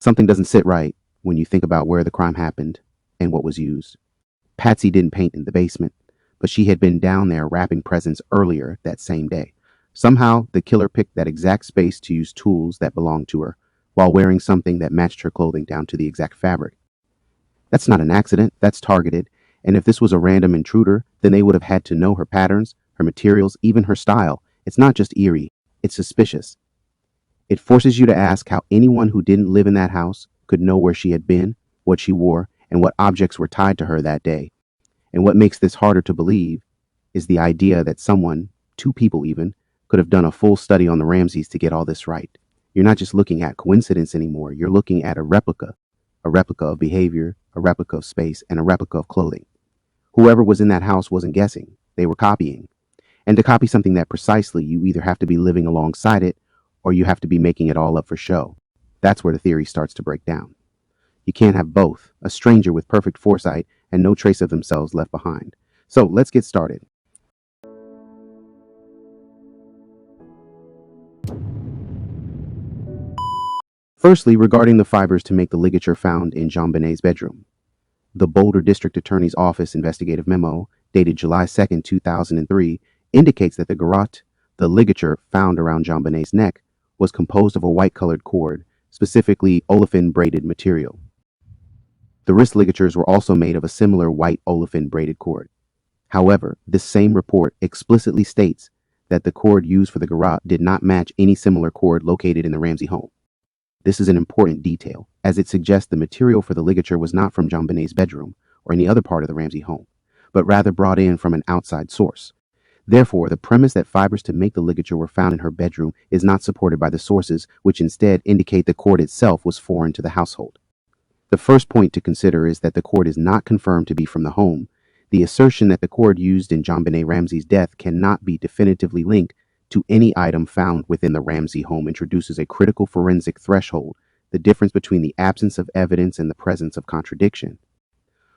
Something doesn't sit right when you think about where the crime happened and what was used. Patsy didn't paint in the basement, but she had been down there wrapping presents earlier that same day. Somehow, the killer picked that exact space to use tools that belonged to her, while wearing something that matched her clothing down to the exact fabric. That's not an accident, that's targeted, and if this was a random intruder, then they would have had to know her patterns, her materials, even her style. It's not just eerie, it's suspicious. It forces you to ask how anyone who didn't live in that house could know where she had been, what she wore, and what objects were tied to her that day. And what makes this harder to believe is the idea that someone, two people even, could have done a full study on the Ramseys to get all this right. You're not just looking at coincidence anymore, you're looking at a replica of behavior, a replica of space, and a replica of clothing. Whoever was in that house wasn't guessing, they were copying. And to copy something that precisely, you either have to be living alongside it or you have to be making it all up for show. That's where the theory starts to break down. You can't have both, a stranger with perfect foresight and no trace of themselves left behind. So let's get started. Firstly, regarding the fibers to make the ligature found in JonBenet's bedroom. The Boulder District Attorney's Office investigative memo, dated July 2nd, 2003, indicates that the garrote, the ligature found around JonBenet's neck, was composed of a white-colored cord, specifically olefin-braided material. The wrist ligatures were also made of a similar white olefin-braided cord. However, this same report explicitly states that the cord used for the garrote did not match any similar cord located in the Ramsey home. This is an important detail, as it suggests the material for the ligature was not from JonBenet's bedroom or any other part of the Ramsey home, but rather brought in from an outside source. Therefore, the premise that fibers to make the ligature were found in her bedroom is not supported by the sources, which instead indicate the cord itself was foreign to the household. The first point to consider is that the cord is not confirmed to be from the home. The assertion that the cord used in JonBenet Ramsey's death cannot be definitively linked to any item found within the Ramsey home introduces a critical forensic threshold, the difference between the absence of evidence and the presence of contradiction.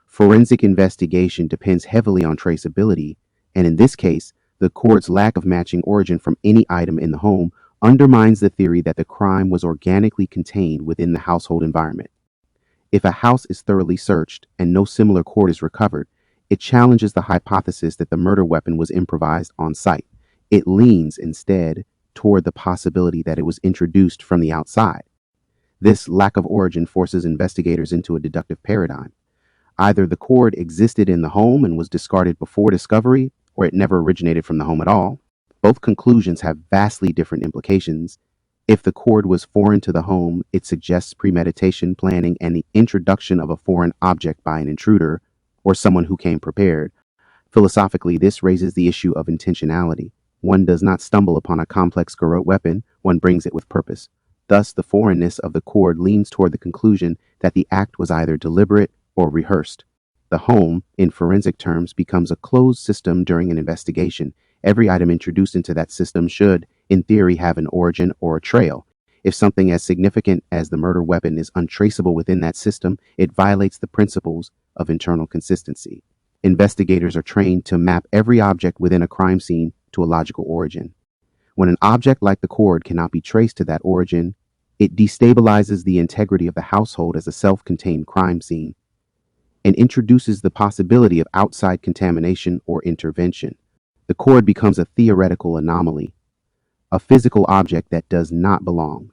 Forensic investigation depends heavily on traceability, and in this case, the cord's lack of matching origin from any item in the home undermines the theory that the crime was organically contained within the household environment. If a house is thoroughly searched and no similar cord is recovered, it challenges the hypothesis that the murder weapon was improvised on site. It leans instead toward the possibility that it was introduced from the outside. This lack of origin forces investigators into a deductive paradigm. Either the cord existed in the home and was discarded before discovery, or it never originated from the home at all. Both conclusions have vastly different implications. If the cord was foreign to the home, it suggests premeditation, planning, and the introduction of a foreign object by an intruder or someone who came prepared. Philosophically, this raises the issue of intentionality. One does not stumble upon a complex garrote weapon, one brings it with purpose. Thus, the foreignness of the cord leans toward the conclusion that the act was either deliberate or rehearsed. The home, in forensic terms, becomes a closed system during an investigation. Every item introduced into that system should, in theory, have an origin or a trail. If something as significant as the murder weapon is untraceable within that system, it violates the principles of internal consistency. Investigators are trained to map every object within a crime scene to a logical origin. When an object like the cord cannot be traced to that origin, it destabilizes the integrity of the household as a self-contained crime scene and introduces the possibility of outside contamination or intervention. The cord becomes a theoretical anomaly, a physical object that does not belong.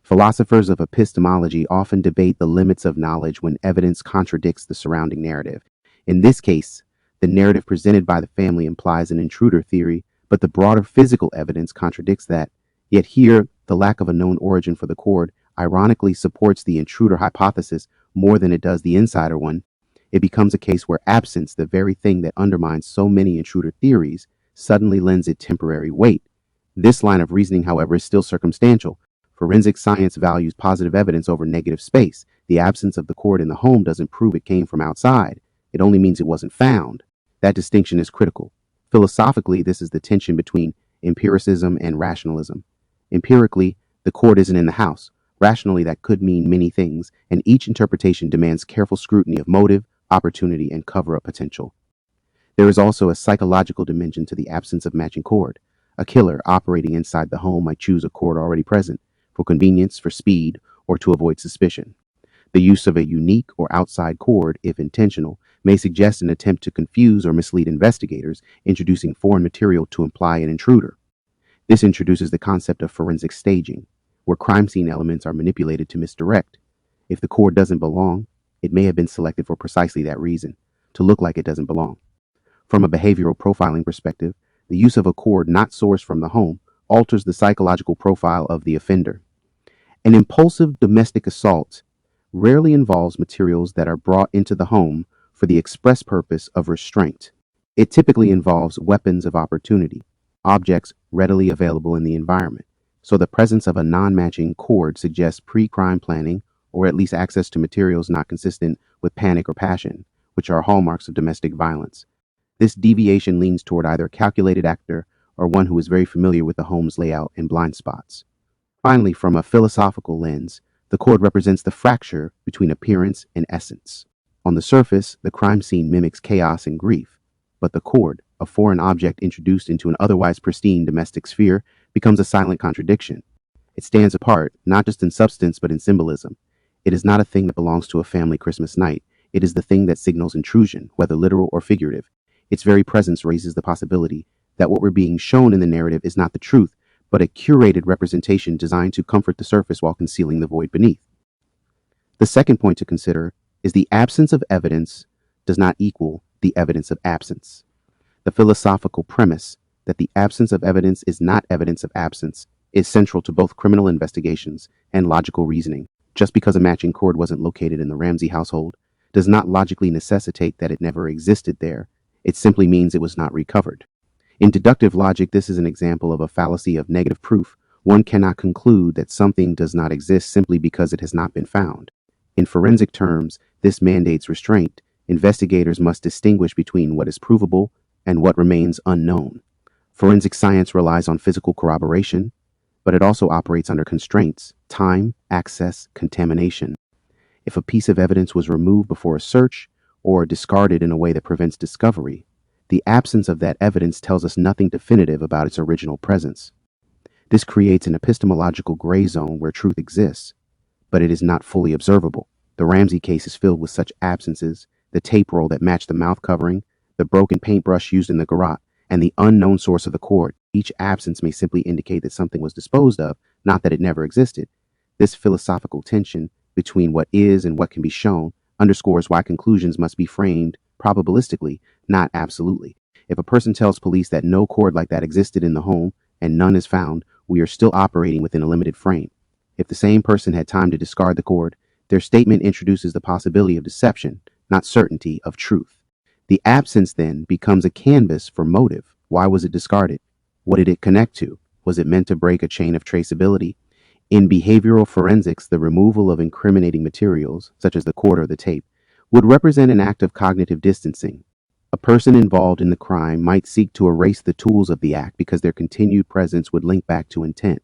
Philosophers of epistemology often debate the limits of knowledge when evidence contradicts the surrounding narrative. In this case, the narrative presented by the family implies an intruder theory, but the broader physical evidence contradicts that. Yet here, the lack of a known origin for the cord ironically supports the intruder hypothesis more than it does the insider one. It becomes a case where absence, the very thing that undermines so many intruder theories, suddenly lends it temporary weight. This line of reasoning, however, is still circumstantial. Forensic science values positive evidence over negative space. The absence of the cord in the home doesn't prove it came from outside. It only means it wasn't found. That distinction is critical. Philosophically, this is the tension between empiricism and rationalism. Empirically, the cord isn't in the house. Rationally, that could mean many things, and each interpretation demands careful scrutiny of motive, opportunity, and cover-up potential. There is also a psychological dimension to the absence of matching cord. A killer operating inside the home might choose a cord already present, for convenience, for speed, or to avoid suspicion. The use of a unique or outside cord, if intentional, may suggest an attempt to confuse or mislead investigators, introducing foreign material to imply an intruder. This introduces the concept of forensic staging, where crime scene elements are manipulated to misdirect. If the cord doesn't belong, it may have been selected for precisely that reason, to look like it doesn't belong. From a behavioral profiling perspective, the use of a cord not sourced from the home alters the psychological profile of the offender. An impulsive domestic assault rarely involves materials that are brought into the home for the express purpose of restraint. It typically involves weapons of opportunity, objects readily available in the environment. So the presence of a non-matching cord suggests pre-crime planning or at least access to materials not consistent with panic or passion, which are hallmarks of domestic violence. This deviation leans toward either a calculated actor or one who is very familiar with the home's layout and blind spots. Finally, from a philosophical lens, the cord represents the fracture between appearance and essence. On the surface, the crime scene mimics chaos and grief, but the cord, a foreign object introduced into an otherwise pristine domestic sphere, becomes a silent contradiction. It stands apart, not just in substance but in symbolism. It is not a thing that belongs to a family Christmas night. It is the thing that signals intrusion, whether literal or figurative. Its very presence raises the possibility that what we're being shown in the narrative is not the truth, but a curated representation designed to comfort the surface while concealing the void beneath. The second point to consider is the absence of evidence does not equal the evidence of absence. The philosophical premise that the absence of evidence is not evidence of absence is central to both criminal investigations and logical reasoning. Just because a matching cord wasn't located in the Ramsey household does not logically necessitate that it never existed there. It simply means it was not recovered. In deductive logic, this is an example of a fallacy of negative proof. One cannot conclude that something does not exist simply because it has not been found. In forensic terms, this mandates restraint. Investigators must distinguish between what is provable and what remains unknown. Forensic science relies on physical corroboration, but it also operates under constraints: time, access, contamination. If a piece of evidence was removed before a search or discarded in a way that prevents discovery, the absence of that evidence tells us nothing definitive about its original presence. This creates an epistemological gray zone where truth exists, but it is not fully observable. The Ramsey case is filled with such absences: the tape roll that matched the mouth covering, the broken paintbrush used in the garage, and the unknown source of the cord. Each absence may simply indicate that something was disposed of, not that it never existed. This philosophical tension between what is and what can be shown underscores why conclusions must be framed probabilistically, not absolutely. If a person tells police that no cord like that existed in the home and none is found, we are still operating within a limited frame. If the same person had time to discard the cord, their statement introduces the possibility of deception, not certainty of truth. The absence then becomes a canvas for motive. Why was it discarded? What did it connect to? Was it meant to break a chain of traceability? In behavioral forensics, the removal of incriminating materials, such as the cord or the tape, would represent an act of cognitive distancing. A person involved in the crime might seek to erase the tools of the act because their continued presence would link back to intent.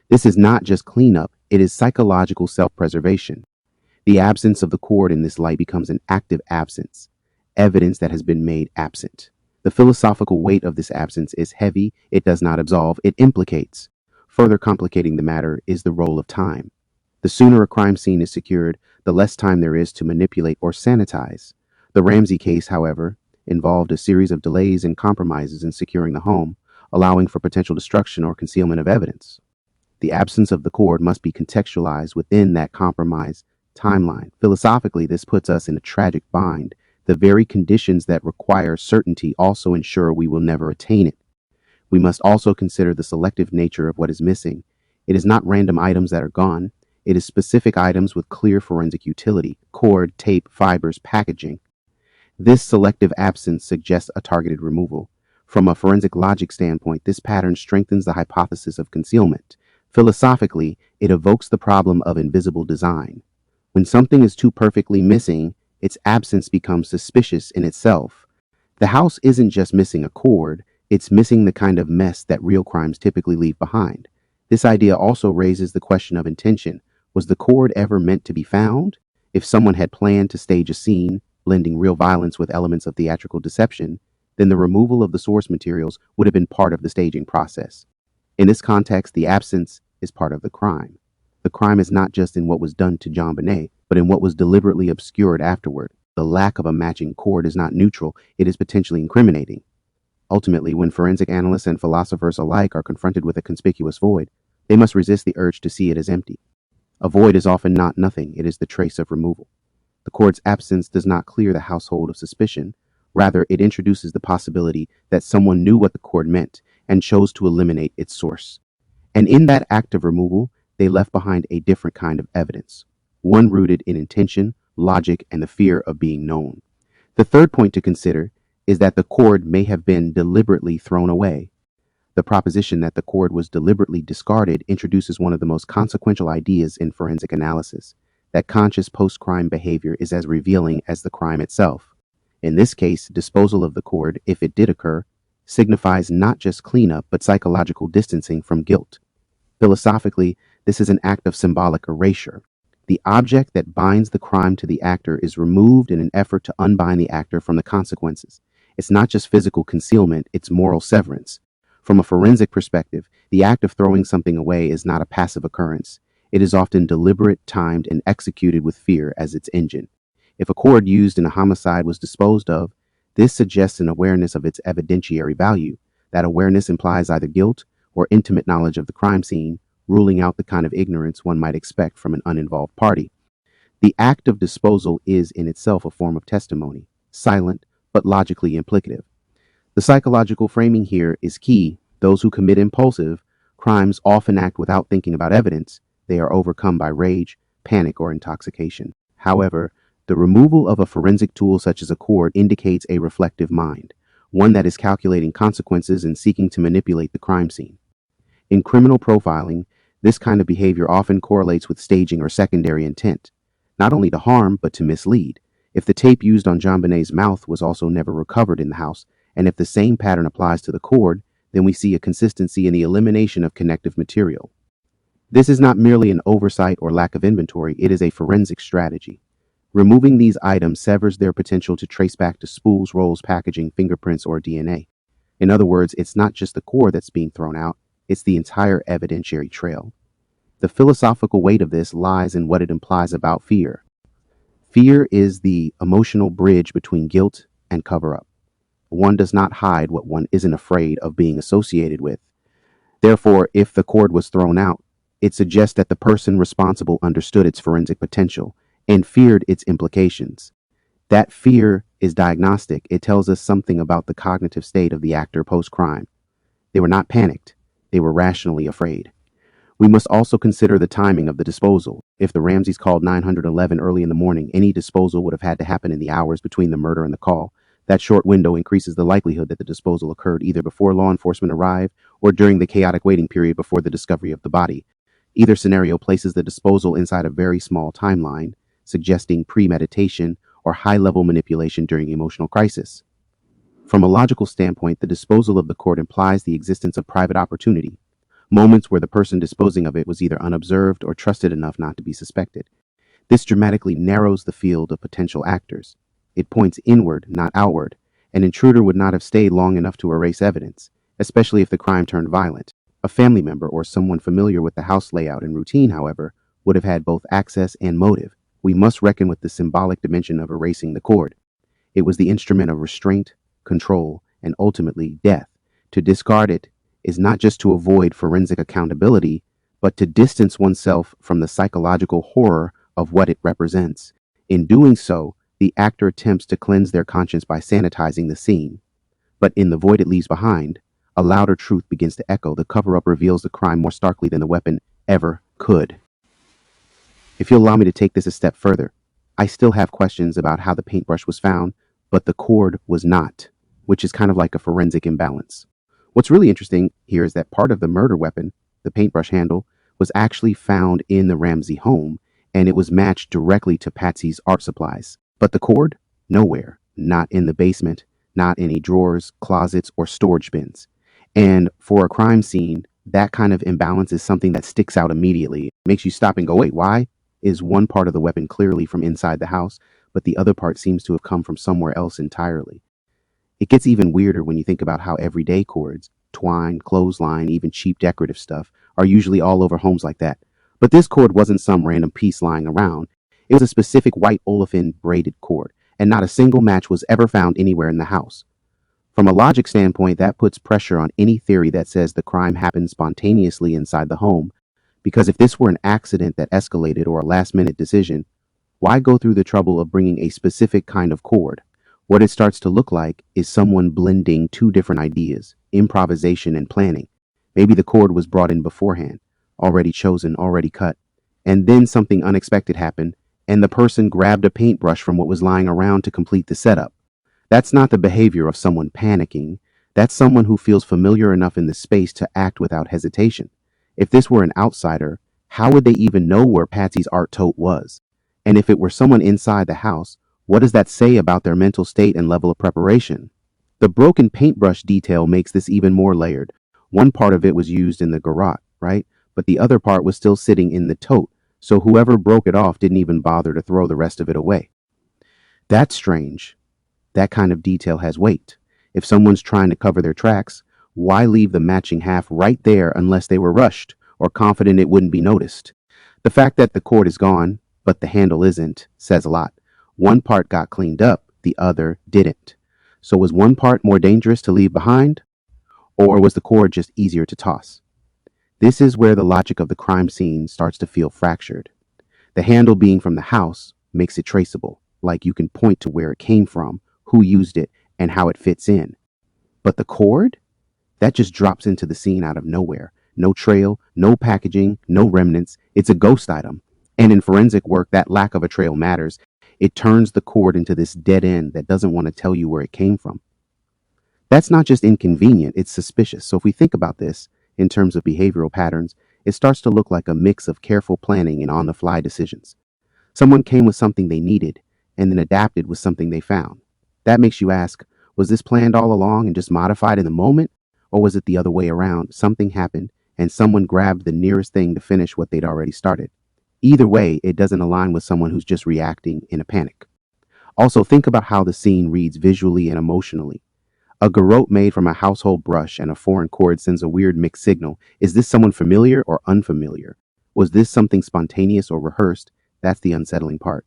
This is not just cleanup, it is psychological self-preservation. The absence of the cord in this light becomes an active absence, evidence that has been made absent. The philosophical weight of this absence is heavy. It does not absolve, it implicates. Further complicating the matter is the role of time. The sooner a crime scene is secured, the less time there is to manipulate or sanitize. The Ramsey case, however, involved a series of delays and compromises in securing the home, allowing for potential destruction or concealment of evidence. The absence of the cord must be contextualized within that compromise timeline. Philosophically, this puts us in a tragic bind. The very conditions that require certainty also ensure we will never attain it. We must also consider the selective nature of what is missing. It is not random items that are gone. It is specific items with clear forensic utility: cord, tape, fibers, packaging. This selective absence suggests a targeted removal. From a forensic logic standpoint, this pattern strengthens the hypothesis of concealment. Philosophically, it evokes the problem of invisible design. When something is too perfectly missing, its absence becomes suspicious in itself. The house isn't just missing a cord, it's missing the kind of mess that real crimes typically leave behind. This idea also raises the question of intention. Was the cord ever meant to be found? If someone had planned to stage a scene, blending real violence with elements of theatrical deception, then the removal of the source materials would have been part of the staging process. In this context, the absence is part of the crime. The crime is not just in what was done to JonBenet, but in what was deliberately obscured afterward. The lack of a matching cord is not neutral, it is potentially incriminating. Ultimately, when forensic analysts and philosophers alike are confronted with a conspicuous void, they must resist the urge to see it as empty. A void is often not nothing, it is the trace of removal. The cord's absence does not clear the household of suspicion. Rather, it introduces the possibility that someone knew what the cord meant and chose to eliminate its source. And in that act of removal, they left behind a different kind of evidence, one rooted in intention, logic, and the fear of being known. The third point to consider is that the cord may have been deliberately thrown away. The proposition that the cord was deliberately discarded introduces one of the most consequential ideas in forensic analysis, that conscious post-crime behavior is as revealing as the crime itself. In this case, disposal of the cord, if it did occur, signifies not just cleanup but psychological distancing from guilt. Philosophically, this is an act of symbolic erasure. The object that binds the crime to the actor is removed in an effort to unbind the actor from the consequences. It's not just physical concealment, it's moral severance. From a forensic perspective, the act of throwing something away is not a passive occurrence. It is often deliberate, timed, and executed with fear as its engine. If a cord used in a homicide was disposed of, this suggests an awareness of its evidentiary value. That awareness implies either guilt or intimate knowledge of the crime scene, ruling out the kind of ignorance one might expect from an uninvolved party. The act of disposal is in itself a form of testimony, silent but logically implicative. The psychological framing here is key. Those who commit impulsive crimes often act without thinking about evidence. They are overcome by rage, panic, or intoxication. However, the removal of a forensic tool such as a cord indicates a reflective mind, one that is calculating consequences and seeking to manipulate the crime scene. In criminal profiling, this kind of behavior often correlates with staging or secondary intent, not only to harm, but to mislead. If the tape used on JonBenet's mouth was also never recovered in the house, and if the same pattern applies to the cord, then we see a consistency in the elimination of connective material. This is not merely an oversight or lack of inventory, it is a forensic strategy. Removing these items severs their potential to trace back to spools, rolls, packaging, fingerprints, or DNA. In other words, it's not just the cord that's being thrown out, it's the entire evidentiary trail. The philosophical weight of this lies in what it implies about fear. Fear is the emotional bridge between guilt and cover-up. One does not hide what one isn't afraid of being associated with. Therefore, if the cord was thrown out, it suggests that the person responsible understood its forensic potential and feared its implications. That fear is diagnostic. It tells us something about the cognitive state of the actor post-crime. They were not panicked. They were rationally afraid. We must also consider the timing of the disposal. If the Ramseys called 911 early in the morning, any disposal would have had to happen in the hours between the murder and the call. That short window increases the likelihood that the disposal occurred either before law enforcement arrived or during the chaotic waiting period before the discovery of the body. Either scenario places the disposal inside a very small timeline, suggesting premeditation or high-level manipulation during emotional crisis. From a logical standpoint, the disposal of the cord implies the existence of private opportunity, moments where the person disposing of it was either unobserved or trusted enough not to be suspected. This dramatically narrows the field of potential actors. It points inward, not outward. An intruder would not have stayed long enough to erase evidence, especially if the crime turned violent. A family member or someone familiar with the house layout and routine, however, would have had both access and motive. We must reckon with the symbolic dimension of erasing the cord. It was the instrument of restraint, control, and ultimately death. To discard it is not just to avoid forensic accountability, but to distance oneself from the psychological horror of what it represents. In doing so, the actor attempts to cleanse their conscience by sanitizing the scene. But in the void it leaves behind, a louder truth begins to echo. The cover-up reveals the crime more starkly than the weapon ever could. If you'll allow me to take this a step further, I still have questions about how the paintbrush was found, but the cord was not, which is kind of like a forensic imbalance. What's really interesting here is that part of the murder weapon, the paintbrush handle, was actually found in the Ramsey home, and it was matched directly to Patsy's art supplies. But the cord? Nowhere. Not in the basement, not in any drawers, closets, or storage bins. And for a crime scene, that kind of imbalance is something that sticks out immediately. It makes you stop and go, wait, why is one part of the weapon clearly from inside the house, but the other part seems to have come from somewhere else entirely? It gets even weirder when you think about how everyday cords, twine, clothesline, even cheap decorative stuff, are usually all over homes like that. But this cord wasn't some random piece lying around. It was a specific white olefin braided cord, and not a single match was ever found anywhere in the house. From a logic standpoint, that puts pressure on any theory that says the crime happened spontaneously inside the home, because if this were an accident that escalated or a last-minute decision, why go through the trouble of bringing a specific kind of cord? What it starts to look like is someone blending two different ideas, improvisation and planning. Maybe the cord was brought in beforehand, already chosen, already cut, and then something unexpected happened, and the person grabbed a paintbrush from what was lying around to complete the setup. That's not the behavior of someone panicking. That's someone who feels familiar enough in the space to act without hesitation. If this were an outsider, how would they even know where Patsy's art tote was? And if it were someone inside the house, what does that say about their mental state and level of preparation? The broken paintbrush detail makes this even more layered. One part of it was used in the garage, right? But the other part was still sitting in the tote, so whoever broke it off didn't even bother to throw the rest of it away. That's strange. That kind of detail has weight. If someone's trying to cover their tracks, why leave the matching half right there unless they were rushed or confident it wouldn't be noticed? The fact that the cord is gone, but the handle isn't, says a lot. One part got cleaned up, the other didn't. So was one part more dangerous to leave behind? Or was the cord just easier to toss? This is where the logic of the crime scene starts to feel fractured. The handle being from the house makes it traceable, like you can point to where it came from, who used it, and how it fits in. But the cord? That just drops into the scene out of nowhere. No trail, no packaging, no remnants. It's a ghost item. And in forensic work, that lack of a trail matters. It turns the cord into this dead end that doesn't want to tell you where it came from. That's not just inconvenient, it's suspicious. So if we think about this in terms of behavioral patterns, it starts to look like a mix of careful planning and on-the-fly decisions. Someone came with something they needed and then adapted with something they found. That makes you ask, was this planned all along and just modified in the moment? Or was it the other way around? Something happened and someone grabbed the nearest thing to finish what they'd already started. Either way, it doesn't align with someone who's just reacting in a panic. Also, think about how the scene reads visually and emotionally. A garrote made from a household brush and a foreign cord sends a weird mixed signal. Is this someone familiar or unfamiliar? Was this something spontaneous or rehearsed? That's the unsettling part.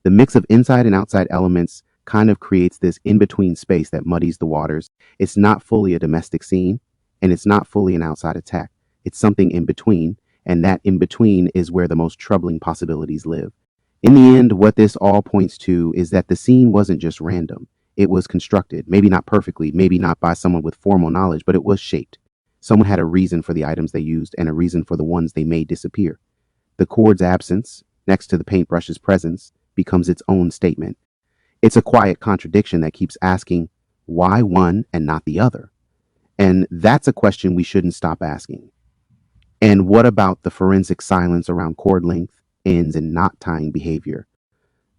The mix of inside and outside elements kind of creates this in-between space that muddies the waters. It's not fully a domestic scene, and it's not fully an outside attack. It's something in between, and that in between is where the most troubling possibilities live. In the end, what this all points to is that the scene wasn't just random. It was constructed, maybe not perfectly, maybe not by someone with formal knowledge, but it was shaped. Someone had a reason for the items they used and a reason for the ones they made disappear. The cord's absence, next to the paintbrush's presence, becomes its own statement. It's a quiet contradiction that keeps asking, why one and not the other? And that's a question we shouldn't stop asking. And what about the forensic silence around cord length, ends, and knot tying behavior?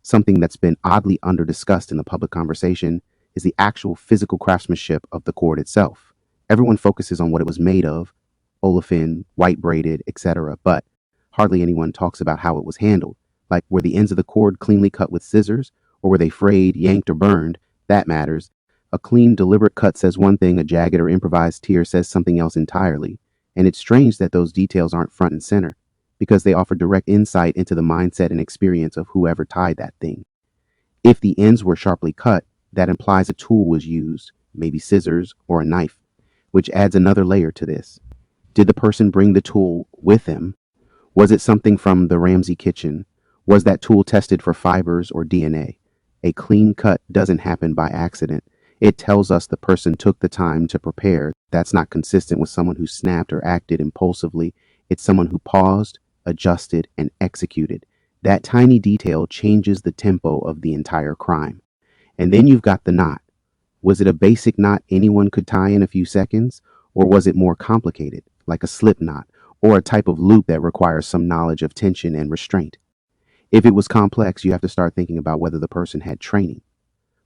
Something that's been oddly under-discussed in the public conversation is the actual physical craftsmanship of the cord itself. Everyone focuses on what it was made of, olefin, white braided, etc., but hardly anyone talks about how it was handled. Like, were the ends of the cord cleanly cut with scissors, or were they frayed, yanked, or burned? That matters. A clean, deliberate cut says one thing, a jagged or improvised tear says something else entirely. And it's strange that those details aren't front and center, because they offer direct insight into the mindset and experience of whoever tied that thing. If the ends were sharply cut, that implies a tool was used, maybe scissors or a knife, which adds another layer to this. Did the person bring the tool with them? Was it something from the Ramsey kitchen? Was that tool tested for fibers or DNA? A clean cut doesn't happen by accident. It tells us the person took the time to prepare. That's not consistent with someone who snapped or acted impulsively. It's someone who paused, adjusted, and executed. That tiny detail changes the tempo of the entire crime. And then you've got the knot. Was it a basic knot anyone could tie in a few seconds? Or was it more complicated, like a slip knot, or a type of loop that requires some knowledge of tension and restraint? If it was complex, you have to start thinking about whether the person had training.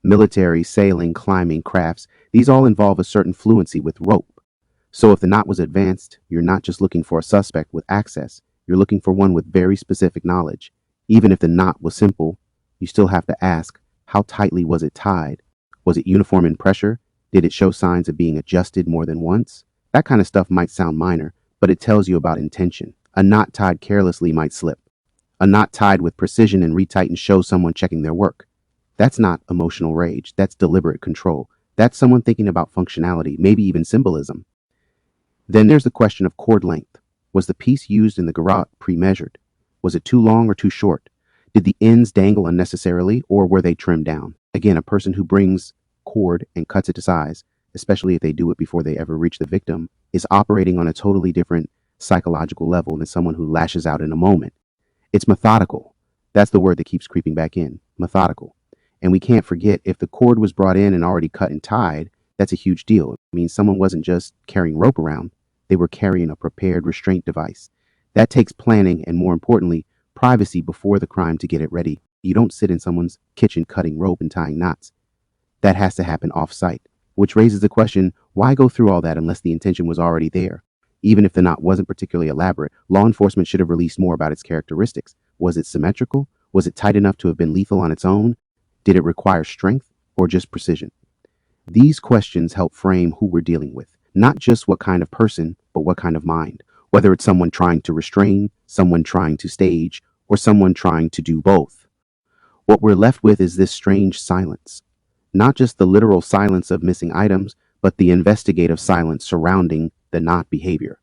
Military, sailing, climbing, crafts, these all involve a certain fluency with rope. So if the knot was advanced, you're not just looking for a suspect with access, you're looking for one with very specific knowledge. Even if the knot was simple, you still have to ask, how tightly was it tied? Was it uniform in pressure? Did it show signs of being adjusted more than once? That kind of stuff might sound minor, but it tells you about intention. A knot tied carelessly might slip. A knot tied with precision and retightened shows someone checking their work. That's not emotional rage. That's deliberate control. That's someone thinking about functionality, maybe even symbolism. Then there's the question of cord length. Was the piece used in the garage pre-measured? Was it too long or too short? Did the ends dangle unnecessarily, or were they trimmed down? Again, a person who brings cord and cuts it to size, especially if they do it before they ever reach the victim, is operating on a totally different psychological level than someone who lashes out in a moment. It's methodical. That's the word that keeps creeping back in. Methodical. And we can't forget, if the cord was brought in and already cut and tied, that's a huge deal. It means someone wasn't just carrying rope around, they were carrying a prepared restraint device. That takes planning and, more importantly, privacy before the crime to get it ready. You don't sit in someone's kitchen cutting rope and tying knots. That has to happen off-site, which raises the question, why go through all that unless the intention was already there? Even if the knot wasn't particularly elaborate, law enforcement should have released more about its characteristics. Was it symmetrical? Was it tight enough to have been lethal on its own? Did it require strength or just precision? These questions help frame who we're dealing with, not just what kind of person, but what kind of mind. Whether it's someone trying to restrain, someone trying to stage, or someone trying to do both. What we're left with is this strange silence. Not just the literal silence of missing items, but the investigative silence surrounding the not behavior.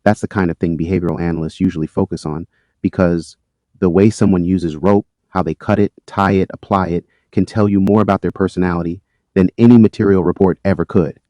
That's the kind of thing behavioral analysts usually focus on, because the way someone uses rope, how they cut it, tie it, apply it, can tell you more about their personality than any material report ever could.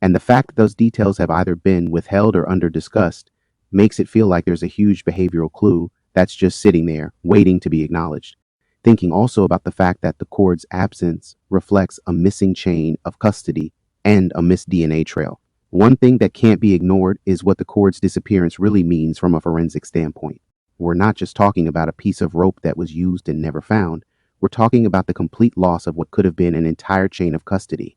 And the fact that those details have either been withheld or under discussed makes it feel like there's a huge behavioral clue that's just sitting there, waiting to be acknowledged. Thinking also about the fact that the cord's absence reflects a missing chain of custody and a missed DNA trail. One thing that can't be ignored is what the cord's disappearance really means from a forensic standpoint. We're not just talking about a piece of rope that was used and never found. We're talking about the complete loss of what could have been an entire chain of custody.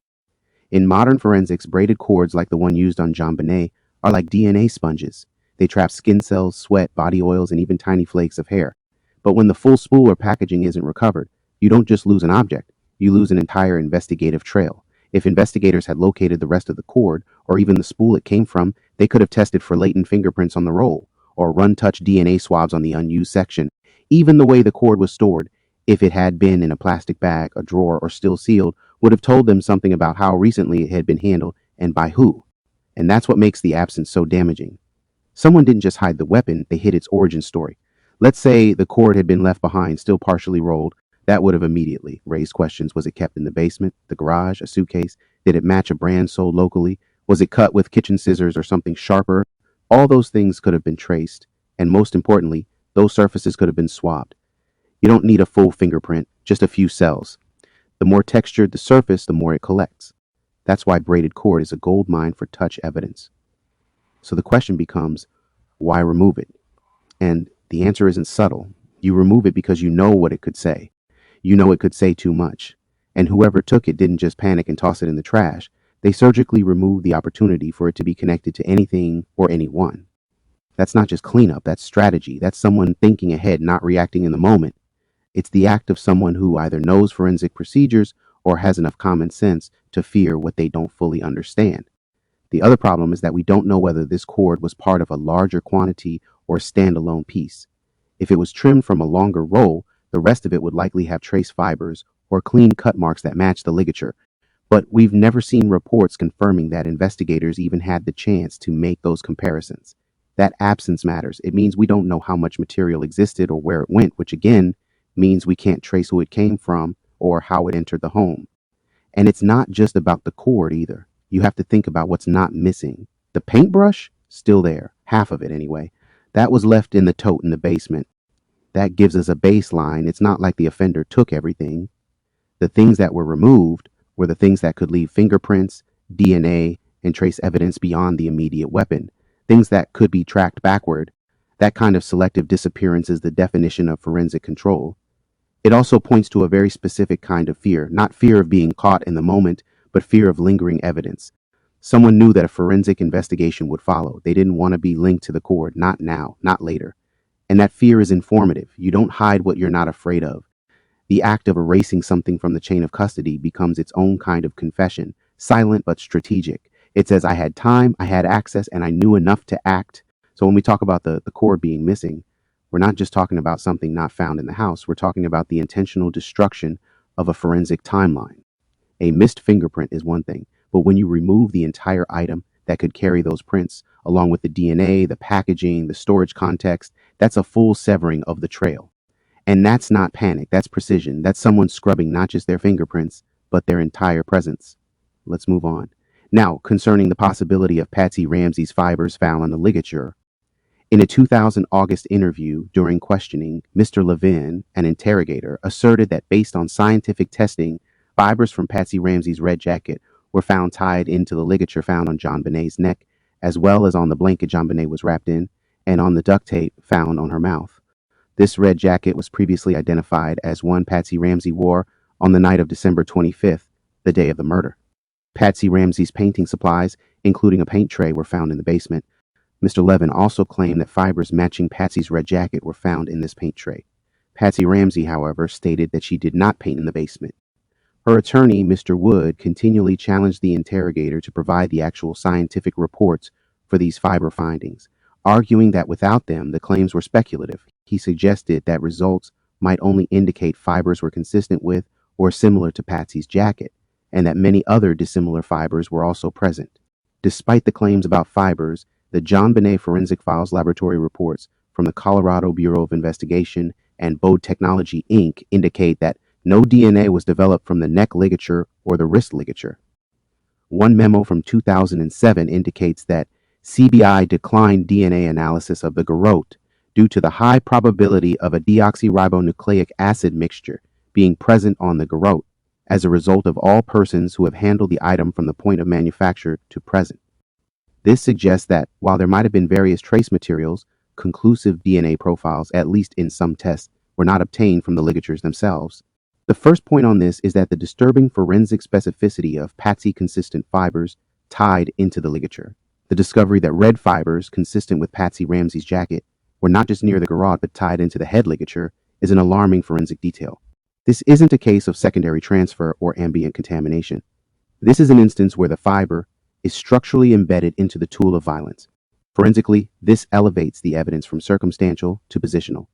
In modern forensics, braided cords like the one used on JonBenet are like DNA sponges. They trap skin cells, sweat, body oils, and even tiny flakes of hair. But when the full spool or packaging isn't recovered, you don't just lose an object, you lose an entire investigative trail. If investigators had located the rest of the cord, or even the spool it came from, they could have tested for latent fingerprints on the roll, or run-touch DNA swabs on the unused section. Even the way the cord was stored, if it had been in a plastic bag, a drawer, or still sealed, would have told them something about how recently it had been handled and by who. And that's what makes the absence so damaging. Someone didn't just hide the weapon, they hid its origin story. Let's say the cord had been left behind, still partially rolled. That would have immediately raised questions. Was it kept in the basement, the garage, a suitcase? Did it match a brand sold locally? Was it cut with kitchen scissors or something sharper? All those things could have been traced. And most importantly, those surfaces could have been swabbed. You don't need a full fingerprint, just a few cells. The more textured the surface, the more it collects. That's why braided cord is a gold mine for touch evidence. So the question becomes, why remove it? And the answer isn't subtle. You remove it because you know what it could say. You know it could say too much. And whoever took it didn't just panic and toss it in the trash. They surgically removed the opportunity for it to be connected to anything or anyone. That's not just cleanup, that's strategy. That's someone thinking ahead, not reacting in the moment. It's the act of someone who either knows forensic procedures or has enough common sense to fear what they don't fully understand. The other problem is that we don't know whether this cord was part of a larger quantity or a standalone piece. If it was trimmed from a longer roll, the rest of it would likely have trace fibers or clean cut marks that match the ligature. But we've never seen reports confirming that investigators even had the chance to make those comparisons. That absence matters. It means we don't know how much material existed or where it went, which again means we can't trace who it came from or how it entered the home. And it's not just about the cord either. You have to think about what's not missing. The paintbrush? Still there. Half of it anyway. That was left in the tote in the basement. That gives us a baseline. It's not like the offender took everything. The things that were removed were the things that could leave fingerprints, DNA, and trace evidence beyond the immediate weapon. Things that could be tracked backward. That kind of selective disappearance is the definition of forensic control. It also points to a very specific kind of fear, not fear of being caught in the moment, but fear of lingering evidence. Someone knew that a forensic investigation would follow. They didn't want to be linked to the cord, not now, not later. And that fear is informative. You don't hide what you're not afraid of. The act of erasing something from the chain of custody becomes its own kind of confession, silent but strategic. It says, I had time, I had access, and I knew enough to act. So when we talk about the cord being missing, we're not just talking about something not found in the house. We're talking about the intentional destruction of a forensic timeline. A missed fingerprint is one thing, but when you remove the entire item that could carry those prints, along with the DNA, the packaging, the storage context, that's a full severing of the trail. And that's not panic, that's precision. That's someone scrubbing not just their fingerprints, but their entire presence. Let's move on. Now, concerning the possibility of Patsy Ramsey's fibers found on the ligature. In a 2000 August interview during questioning, Mr. Levin, an interrogator, asserted that based on scientific testing, fibers from Patsy Ramsey's red jacket were found tied into the ligature found on JonBenet's neck, as well as on the blanket JonBenet was wrapped in, and on the duct tape found on her mouth. This red jacket was previously identified as one Patsy Ramsey wore on the night of December 25th, the day of the murder. Patsy Ramsey's painting supplies, including a paint tray, were found in the basement. Mr. Levin also claimed that fibers matching Patsy's red jacket were found in this paint tray. Patsy Ramsey, however, stated that she did not paint in the basement. Her attorney, Mr. Wood, continually challenged the interrogator to provide the actual scientific reports for these fiber findings, arguing that without them, the claims were speculative. He suggested that results might only indicate fibers were consistent with or similar to Patsy's jacket, and that many other dissimilar fibers were also present. Despite the claims about fibers, the JonBenet Forensic Files Laboratory reports from the Colorado Bureau of Investigation and Bode Technology, Inc. indicate that no DNA was developed from the neck ligature or the wrist ligature. One memo from 2007 indicates that CBI declined DNA analysis of the garrote due to the high probability of a deoxyribonucleic acid mixture being present on the garrote as a result of all persons who have handled the item from the point of manufacture to present. This suggests that while there might have been various trace materials, conclusive DNA profiles, at least in some tests, were not obtained from the ligatures themselves. The first point on this is that the disturbing forensic specificity of Patsy-consistent fibers tied into the ligature. The discovery that red fibers, consistent with Patsy Ramsey's jacket, were not just near the garrote but tied into the head ligature is an alarming forensic detail. This isn't a case of secondary transfer or ambient contamination. This is an instance where the fiber is structurally embedded into the tool of violence. Forensically, this elevates the evidence from circumstantial to positional.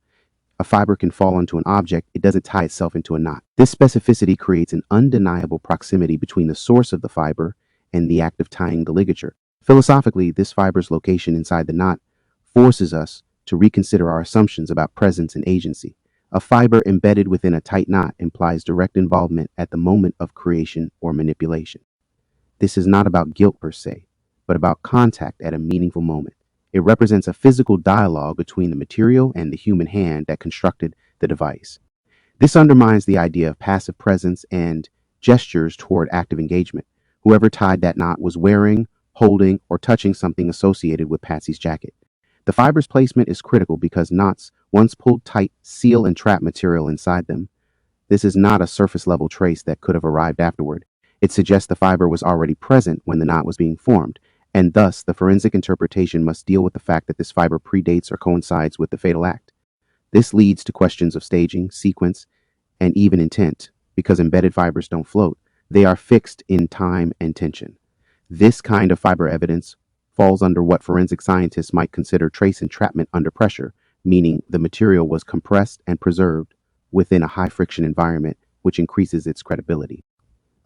A fiber can fall onto an object, it doesn't tie itself into a knot. This specificity creates an undeniable proximity between the source of the fiber and the act of tying the ligature. Philosophically, this fiber's location inside the knot forces us to reconsider our assumptions about presence and agency. A fiber embedded within a tight knot implies direct involvement at the moment of creation or manipulation. This is not about guilt per se, but about contact at a meaningful moment. It represents a physical dialogue between the material and the human hand that constructed the device. This undermines the idea of passive presence and gestures toward active engagement. Whoever tied that knot was wearing, holding, or touching something associated with Patsy's jacket. The fiber's placement is critical because knots, once pulled tight, seal and trap material inside them. This is not a surface-level trace that could have arrived afterward. It suggests the fiber was already present when the knot was being formed, and thus the forensic interpretation must deal with the fact that this fiber predates or coincides with the fatal act. This leads to questions of staging, sequence, and even intent, because embedded fibers don't float. They are fixed in time and tension. This kind of fiber evidence falls under what forensic scientists might consider trace entrapment under pressure, meaning the material was compressed and preserved within a high-friction environment, which increases its credibility.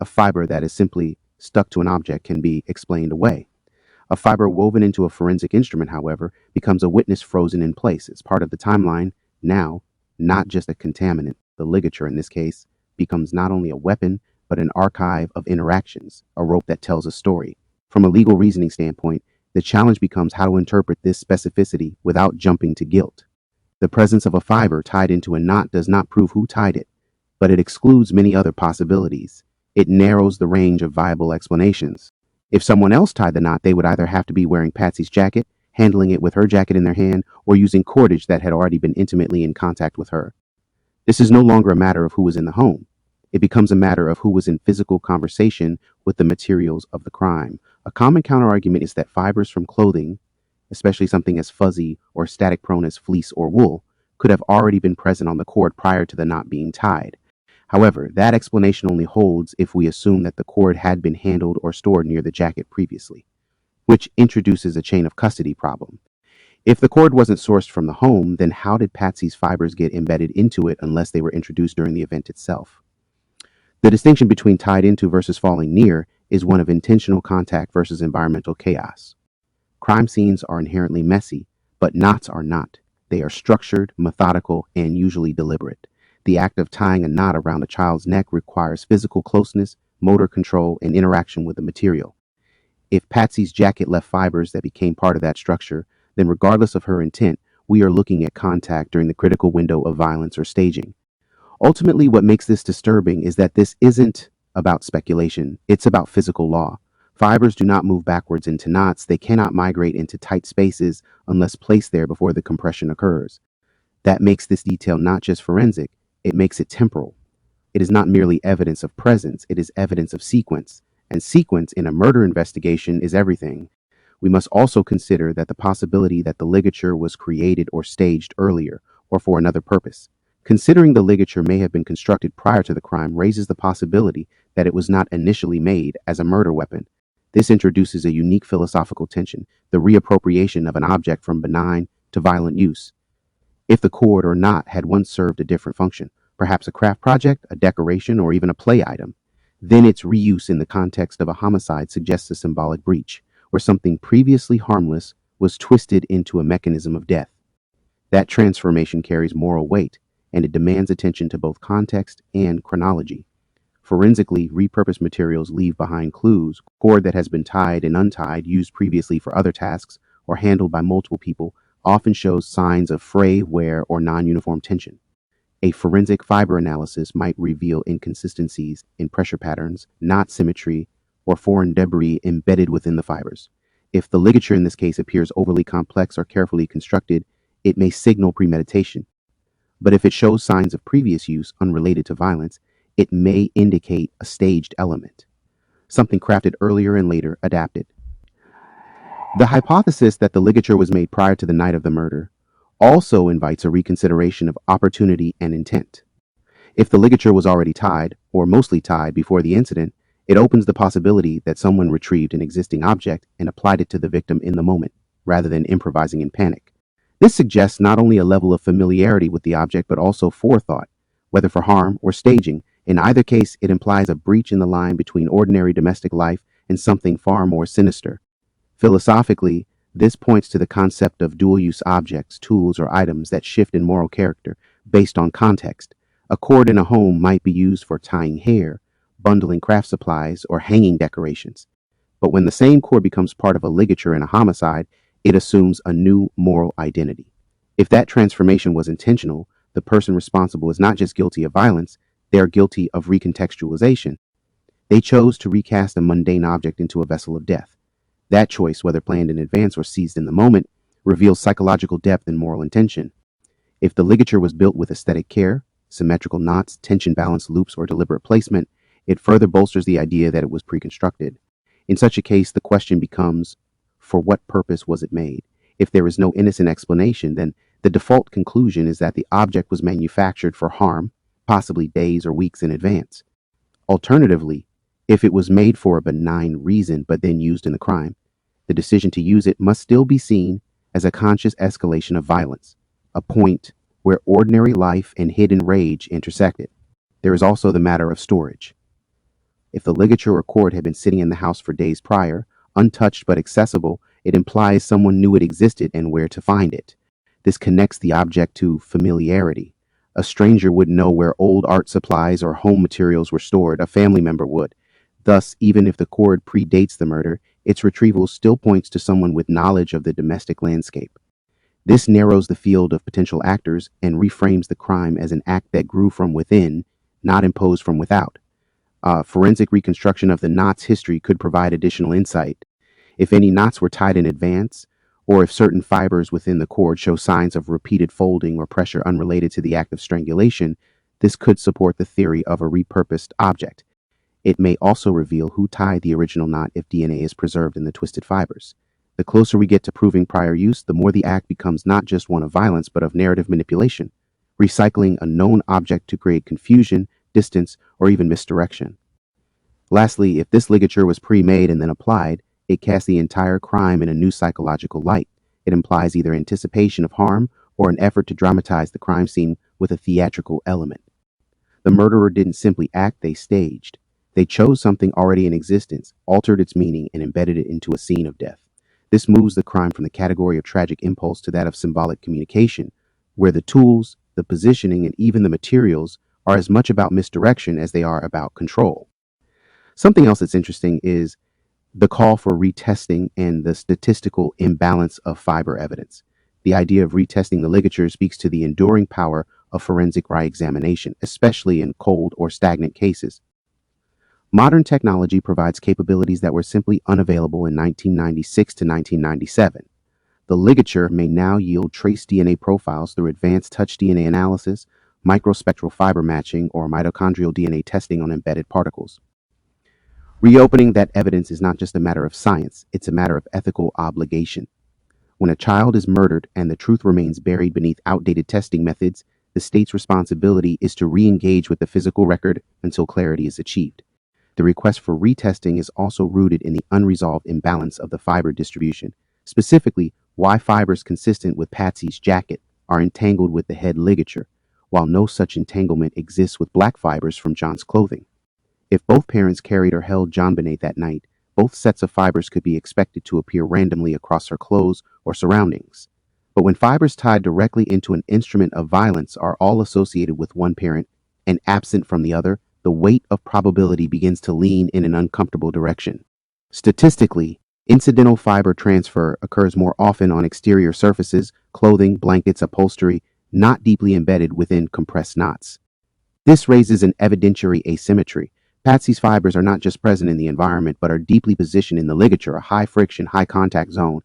A fiber that is simply stuck to an object can be explained away. A fiber woven into a forensic instrument, however, becomes a witness frozen in place. It's part of the timeline, now not just a contaminant. The ligature, in this case, becomes not only a weapon, but an archive of interactions, a rope that tells a story. From a legal reasoning standpoint, the challenge becomes how to interpret this specificity without jumping to guilt. The presence of a fiber tied into a knot does not prove who tied it, but it excludes many other possibilities. It narrows the range of viable explanations. If someone else tied the knot, they would either have to be wearing Patsy's jacket, handling it with her jacket in their hand, or using cordage that had already been intimately in contact with her. This is no longer a matter of who was in the home. It becomes a matter of who was in physical conversation with the materials of the crime. A common counterargument is that fibers from clothing, especially something as fuzzy or static prone as fleece or wool, could have already been present on the cord prior to the knot being tied. However, that explanation only holds if we assume that the cord had been handled or stored near the jacket previously, which introduces a chain of custody problem. If the cord wasn't sourced from the home, then how did Patsy's fibers get embedded into it unless they were introduced during the event itself? The distinction between tied into versus falling near is one of intentional contact versus environmental chaos. Crime scenes are inherently messy, but knots are not. They are structured, methodical, and usually deliberate. The act of tying a knot around a child's neck requires physical closeness, motor control, and interaction with the material. If Patsy's jacket left fibers that became part of that structure, then regardless of her intent, we are looking at contact during the critical window of violence or staging. Ultimately, what makes this disturbing is that this isn't about speculation, it's about physical law. Fibers do not move backwards into knots, they cannot migrate into tight spaces unless placed there before the compression occurs. That makes this detail not just forensic, it makes it temporal. It is not merely evidence of presence, it is evidence of sequence. And sequence in a murder investigation is everything. We must also consider that the possibility that the ligature was created or staged earlier, or for another purpose. Considering the ligature may have been constructed prior to the crime raises the possibility that it was not initially made as a murder weapon. This introduces a unique philosophical tension, the reappropriation of an object from benign to violent use. If the cord or knot had once served a different function, perhaps a craft project, a decoration, or even a play item, then its reuse in the context of a homicide suggests a symbolic breach, where something previously harmless was twisted into a mechanism of death. That transformation carries moral weight, and it demands attention to both context and chronology. Forensically, repurposed materials leave behind clues. Cord that has been tied and untied, used previously for other tasks, or handled by multiple people, often shows signs of fray, wear, or non-uniform tension. A forensic fiber analysis might reveal inconsistencies in pressure patterns, knot symmetry, or foreign debris embedded within the fibers. If the ligature in this case appears overly complex or carefully constructed, it may signal premeditation. But if it shows signs of previous use unrelated to violence, it may indicate a staged element, something crafted earlier and later adapted. The hypothesis that the ligature was made prior to the night of the murder also invites a reconsideration of opportunity and intent. If the ligature was already tied, or mostly tied, before the incident, it opens the possibility that someone retrieved an existing object and applied it to the victim in the moment, rather than improvising in panic. This suggests not only a level of familiarity with the object, but also forethought, whether for harm or staging. In either case, it implies a breach in the line between ordinary domestic life and something far more sinister. Philosophically, this points to the concept of dual-use objects, tools, or items that shift in moral character based on context. A cord in a home might be used for tying hair, bundling craft supplies, or hanging decorations. But when the same cord becomes part of a ligature in a homicide, it assumes a new moral identity. If that transformation was intentional, the person responsible is not just guilty of violence, they are guilty of recontextualization. They chose to recast a mundane object into a vessel of death. That choice, whether planned in advance or seized in the moment, reveals psychological depth and moral intention. If the ligature was built with aesthetic care, symmetrical knots, tension balance loops, or deliberate placement, it further bolsters the idea that it was pre-constructed. In such a case, the question becomes, for what purpose was it made? If there is no innocent explanation, then the default conclusion is that the object was manufactured for harm, possibly days or weeks in advance. Alternatively, if it was made for a benign reason but then used in the crime, the decision to use it must still be seen as a conscious escalation of violence, a point where ordinary life and hidden rage intersected. There is also the matter of storage. If the ligature or cord had been sitting in the house for days prior, untouched but accessible, it implies someone knew it existed and where to find it. This connects the object to familiarity. A stranger would know where old art supplies or home materials were stored, a family member would. Thus, even if the cord predates the murder, its retrieval still points to someone with knowledge of the domestic landscape. This narrows the field of potential actors and reframes the crime as an act that grew from within, not imposed from without. Forensic reconstruction of the knot's history could provide additional insight. If any knots were tied in advance, or if certain fibers within the cord show signs of repeated folding or pressure unrelated to the act of strangulation, this could support the theory of a repurposed object. It may also reveal who tied the original knot if DNA is preserved in the twisted fibers. The closer we get to proving prior use, the more the act becomes not just one of violence, but of narrative manipulation, recycling a known object to create confusion, distance, or even misdirection. Lastly, if this ligature was pre-made and then applied, it casts the entire crime in a new psychological light. It implies either anticipation of harm or an effort to dramatize the crime scene with a theatrical element. The murderer didn't simply act, they staged. They chose something already in existence, altered its meaning, and embedded it into a scene of death. This moves the crime from the category of tragic impulse to that of symbolic communication, where the tools, the positioning, and even the materials are as much about misdirection as they are about control. Something else that's interesting is the call for retesting and the statistical imbalance of fiber evidence. The idea of retesting the ligature speaks to the enduring power of forensic re-examination, especially in cold or stagnant cases. Modern technology provides capabilities that were simply unavailable in 1996 to 1997. The ligature may now yield trace DNA profiles through advanced touch DNA analysis, microspectral fiber matching, or mitochondrial DNA testing on embedded particles. Reopening that evidence is not just a matter of science, it's a matter of ethical obligation. When a child is murdered and the truth remains buried beneath outdated testing methods, the state's responsibility is to re-engage with the physical record until clarity is achieved. The request for retesting is also rooted in the unresolved imbalance of the fiber distribution, specifically why fibers consistent with Patsy's jacket are entangled with the head ligature, while no such entanglement exists with black fibers from John's clothing. If both parents carried or held JonBenet that night, both sets of fibers could be expected to appear randomly across her clothes or surroundings. But when fibers tied directly into an instrument of violence are all associated with one parent and absent from the other, the weight of probability begins to lean in an uncomfortable direction. Statistically, incidental fiber transfer occurs more often on exterior surfaces, clothing, blankets, upholstery, not deeply embedded within compressed knots. This raises an evidentiary asymmetry. Patsy's fibers are not just present in the environment, but are deeply positioned in the ligature, a high-friction, high-contact zone.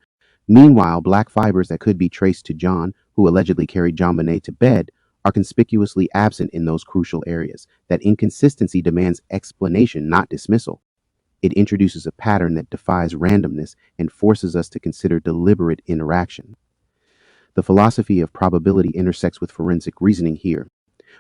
Meanwhile, black fibers that could be traced to John, who allegedly carried JonBenet to bed, are conspicuously absent in those crucial areas. That inconsistency demands explanation, not dismissal. It introduces a pattern that defies randomness and forces us to consider deliberate interaction. The philosophy of probability intersects with forensic reasoning here.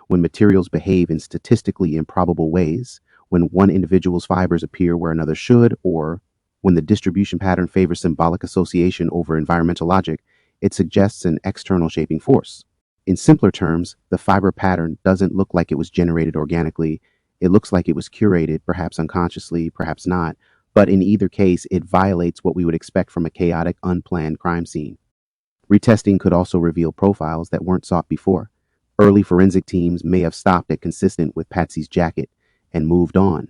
When materials behave in statistically improbable ways, when one individual's fibers appear where another should, or when the distribution pattern favors symbolic association over environmental logic, it suggests an external shaping force. In simpler terms, the fiber pattern doesn't look like it was generated organically. It looks like it was curated, perhaps unconsciously, perhaps not, but in either case, it violates what we would expect from a chaotic, unplanned crime scene. Retesting could also reveal profiles that weren't sought before. Early forensic teams may have stopped at consistent with Patsy's jacket and moved on.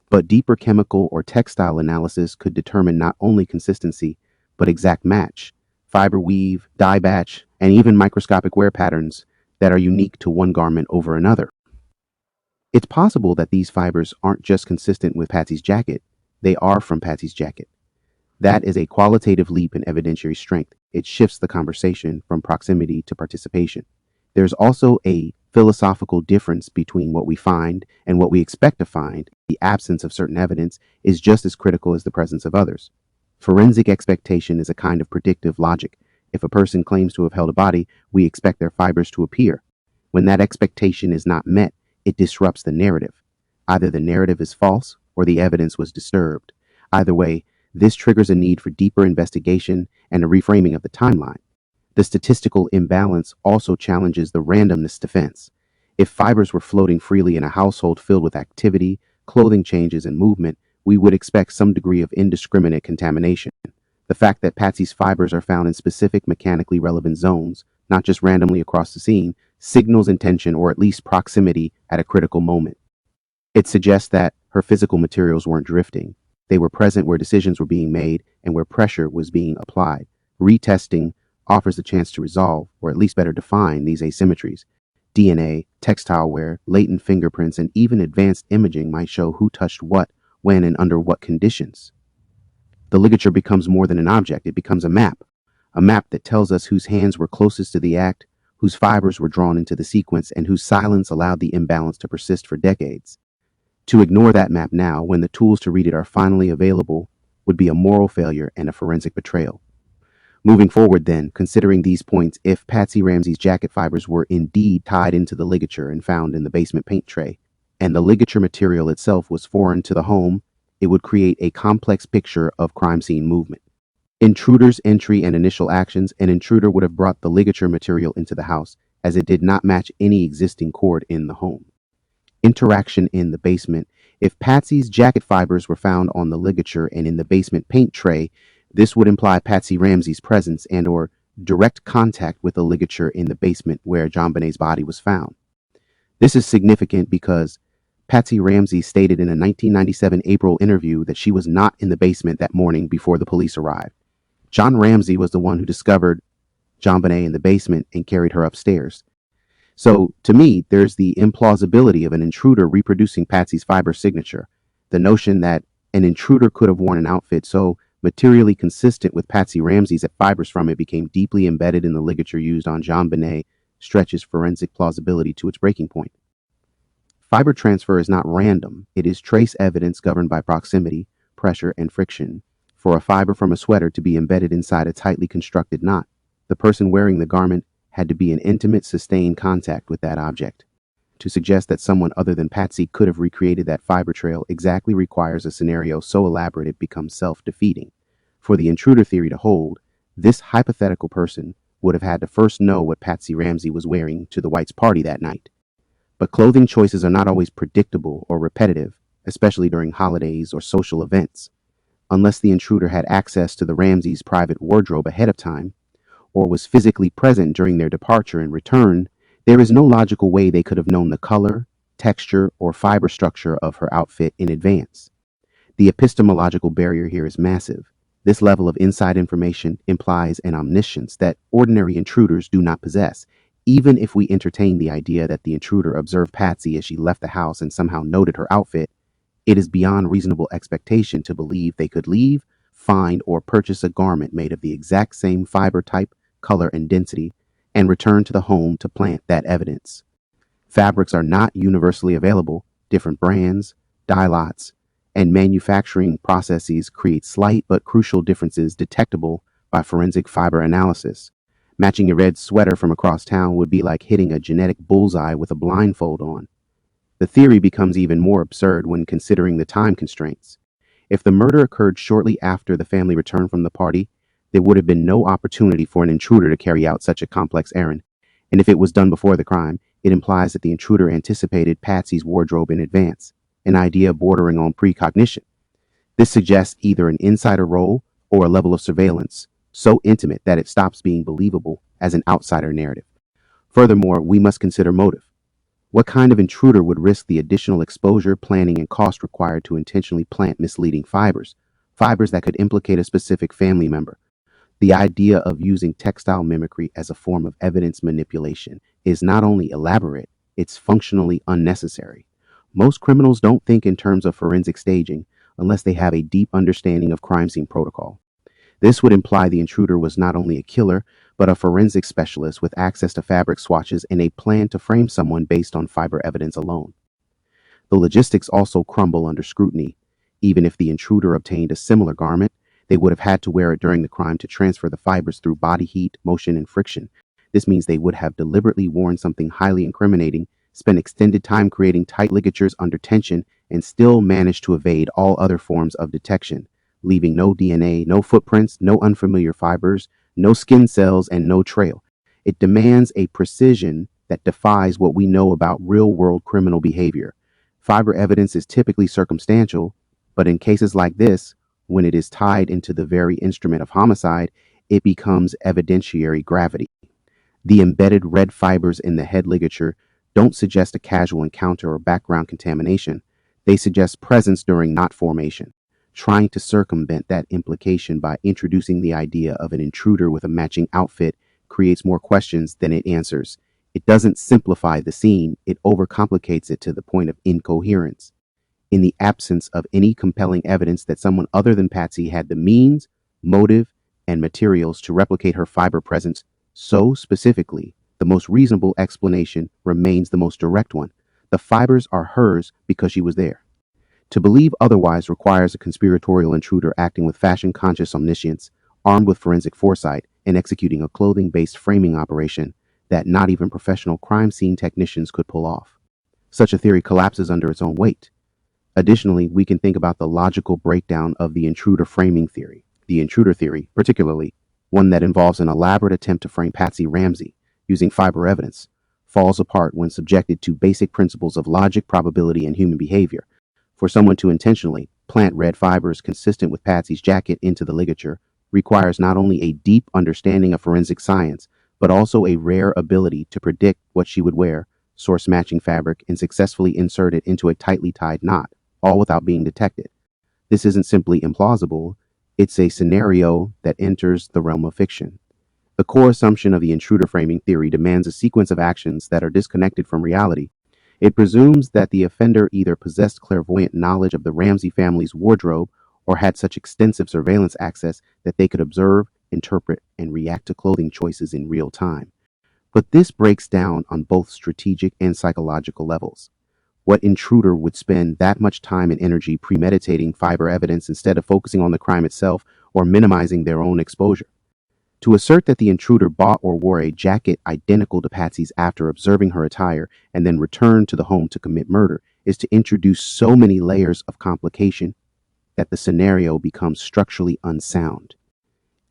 But deeper chemical or textile analysis could determine not only consistency, but exact match, fiber weave, dye batch, and even microscopic wear patterns that are unique to one garment over another. It's possible that these fibers aren't just consistent with Patsy's jacket, they are from Patsy's jacket. That is a qualitative leap in evidentiary strength. It shifts the conversation from proximity to participation. There's also a philosophical difference between what we find and what we expect to find. The absence of certain evidence is just as critical as the presence of others. Forensic expectation is a kind of predictive logic. If a person claims to have held a body, we expect their fibers to appear. When that expectation is not met, it disrupts the narrative. Either the narrative is false or the evidence was disturbed. Either way, this triggers a need for deeper investigation and a reframing of the timeline. The statistical imbalance also challenges the randomness defense. If fibers were floating freely in a household filled with activity, clothing changes, and movement, we would expect some degree of indiscriminate contamination. The fact that Patsy's fibers are found in specific mechanically relevant zones, not just randomly across the scene, signals intention or at least proximity at a critical moment. It suggests that her physical materials weren't drifting. They were present where decisions were being made and where pressure was being applied. Retesting offers the chance to resolve, or at least better define, these asymmetries. DNA, textile wear, latent fingerprints, and even advanced imaging might show who touched what, when, and under what conditions. The ligature becomes more than an object. It becomes a map that tells us whose hands were closest to the act, whose fibers were drawn into the sequence, and whose silence allowed the imbalance to persist for decades. To ignore that map now, when the tools to read it are finally available, would be a moral failure and a forensic betrayal. Moving forward then, considering these points, if Patsy Ramsey's jacket fibers were indeed tied into the ligature and found in the basement paint tray, and the ligature material itself was foreign to the home, it would create a complex picture of crime scene movement. Intruder's entry and initial actions. An intruder would have brought the ligature material into the house, as it did not match any existing cord in the home. Interaction in the basement. If Patsy's jacket fibers were found on the ligature and in the basement paint tray, this would imply Patsy Ramsey's presence and or direct contact with the ligature in the basement where JonBenet's body was found. This is significant because Patsy Ramsey stated in a 1997 April interview that she was not in the basement that morning before the police arrived. John Ramsey was the one who discovered JonBenet in the basement and carried her upstairs. So, to me, there's the implausibility of an intruder reproducing Patsy's fiber signature. The notion that an intruder could have worn an outfit so materially consistent with Patsy Ramsey's that fibers from it became deeply embedded in the ligature used on JonBenet stretches forensic plausibility to its breaking point. Fiber transfer is not random. It is trace evidence governed by proximity, pressure, and friction. For a fiber from a sweater to be embedded inside a tightly constructed knot, the person wearing the garment had to be in intimate, sustained contact with that object. To suggest that someone other than Patsy could have recreated that fiber trail exactly requires a scenario so elaborate it becomes self-defeating. For the intruder theory to hold, this hypothetical person would have had to first know what Patsy Ramsey was wearing to the Whites' party that night. But clothing choices are not always predictable or repetitive, especially during holidays or social events. Unless the intruder had access to the Ramseys' private wardrobe ahead of time, or was physically present during their departure and return, there is no logical way they could have known the color, texture, or fiber structure of her outfit in advance. The epistemological barrier here is massive. This level of inside information implies an omniscience that ordinary intruders do not possess. Even if we entertain the idea that the intruder observed Patsy as she left the house and somehow noted her outfit, it is beyond reasonable expectation to believe they could leave, find, or purchase a garment made of the exact same fiber type, color, and density, and return to the home to plant that evidence. Fabrics are not universally available. Different brands, dye lots, and manufacturing processes create slight but crucial differences detectable by forensic fiber analysis. Matching a red sweater from across town would be like hitting a genetic bullseye with a blindfold on. The theory becomes even more absurd when considering the time constraints. If the murder occurred shortly after the family returned from the party, there would have been no opportunity for an intruder to carry out such a complex errand. And if it was done before the crime, it implies that the intruder anticipated Patsy's wardrobe in advance, an idea bordering on precognition. This suggests either an insider role or a level of surveillance so intimate that it stops being believable as an outsider narrative. Furthermore, we must consider motive. What kind of intruder would risk the additional exposure, planning, and cost required to intentionally plant misleading fibers that could implicate a specific family member? The idea of using textile mimicry as a form of evidence manipulation is not only elaborate, it's functionally unnecessary. Most criminals don't think in terms of forensic staging unless they have a deep understanding of crime scene protocol. This would imply the intruder was not only a killer, but a forensic specialist with access to fabric swatches and a plan to frame someone based on fiber evidence alone. The logistics also crumble under scrutiny. Even if the intruder obtained a similar garment, they would have had to wear it during the crime to transfer the fibers through body heat, motion, and friction. This means they would have deliberately worn something highly incriminating, spent extended time creating tight ligatures under tension, and still managed to evade all other forms of detection, leaving no DNA, no footprints, no unfamiliar fibers, no skin cells, and no trail. It demands a precision that defies what we know about real-world criminal behavior. Fiber evidence is typically circumstantial, but in cases like this, when it is tied into the very instrument of homicide, it becomes evidentiary gravity. The embedded red fibers in the head ligature don't suggest a casual encounter or background contamination. They suggest presence during knot formation. Trying to circumvent that implication by introducing the idea of an intruder with a matching outfit creates more questions than it answers. It doesn't simplify the scene, it overcomplicates it to the point of incoherence. In the absence of any compelling evidence that someone other than Patsy had the means, motive, and materials to replicate her fiber presence so specifically, the most reasonable explanation remains the most direct one. The fibers are hers because she was there. To believe otherwise requires a conspiratorial intruder acting with fashion-conscious omniscience, armed with forensic foresight, and executing a clothing-based framing operation that not even professional crime scene technicians could pull off. Such a theory collapses under its own weight. Additionally, we can think about the logical breakdown of the intruder framing theory. The intruder theory, particularly one that involves an elaborate attempt to frame Patsy Ramsey using fiber evidence, falls apart when subjected to basic principles of logic, probability, and human behavior. For someone to intentionally plant red fibers consistent with Patsy's jacket into the ligature requires not only a deep understanding of forensic science, but also a rare ability to predict what she would wear, source matching fabric, and successfully insert it into a tightly tied knot, all without being detected. This isn't simply implausible, it's a scenario that enters the realm of fiction. The core assumption of the intruder framing theory demands a sequence of actions that are disconnected from reality. It presumes that the offender either possessed clairvoyant knowledge of the Ramsey family's wardrobe or had such extensive surveillance access that they could observe, interpret, and react to clothing choices in real time. But this breaks down on both strategic and psychological levels. What intruder would spend that much time and energy premeditating fiber evidence instead of focusing on the crime itself or minimizing their own exposure? To assert that the intruder bought or wore a jacket identical to Patsy's after observing her attire and then returned to the home to commit murder is to introduce so many layers of complication that the scenario becomes structurally unsound.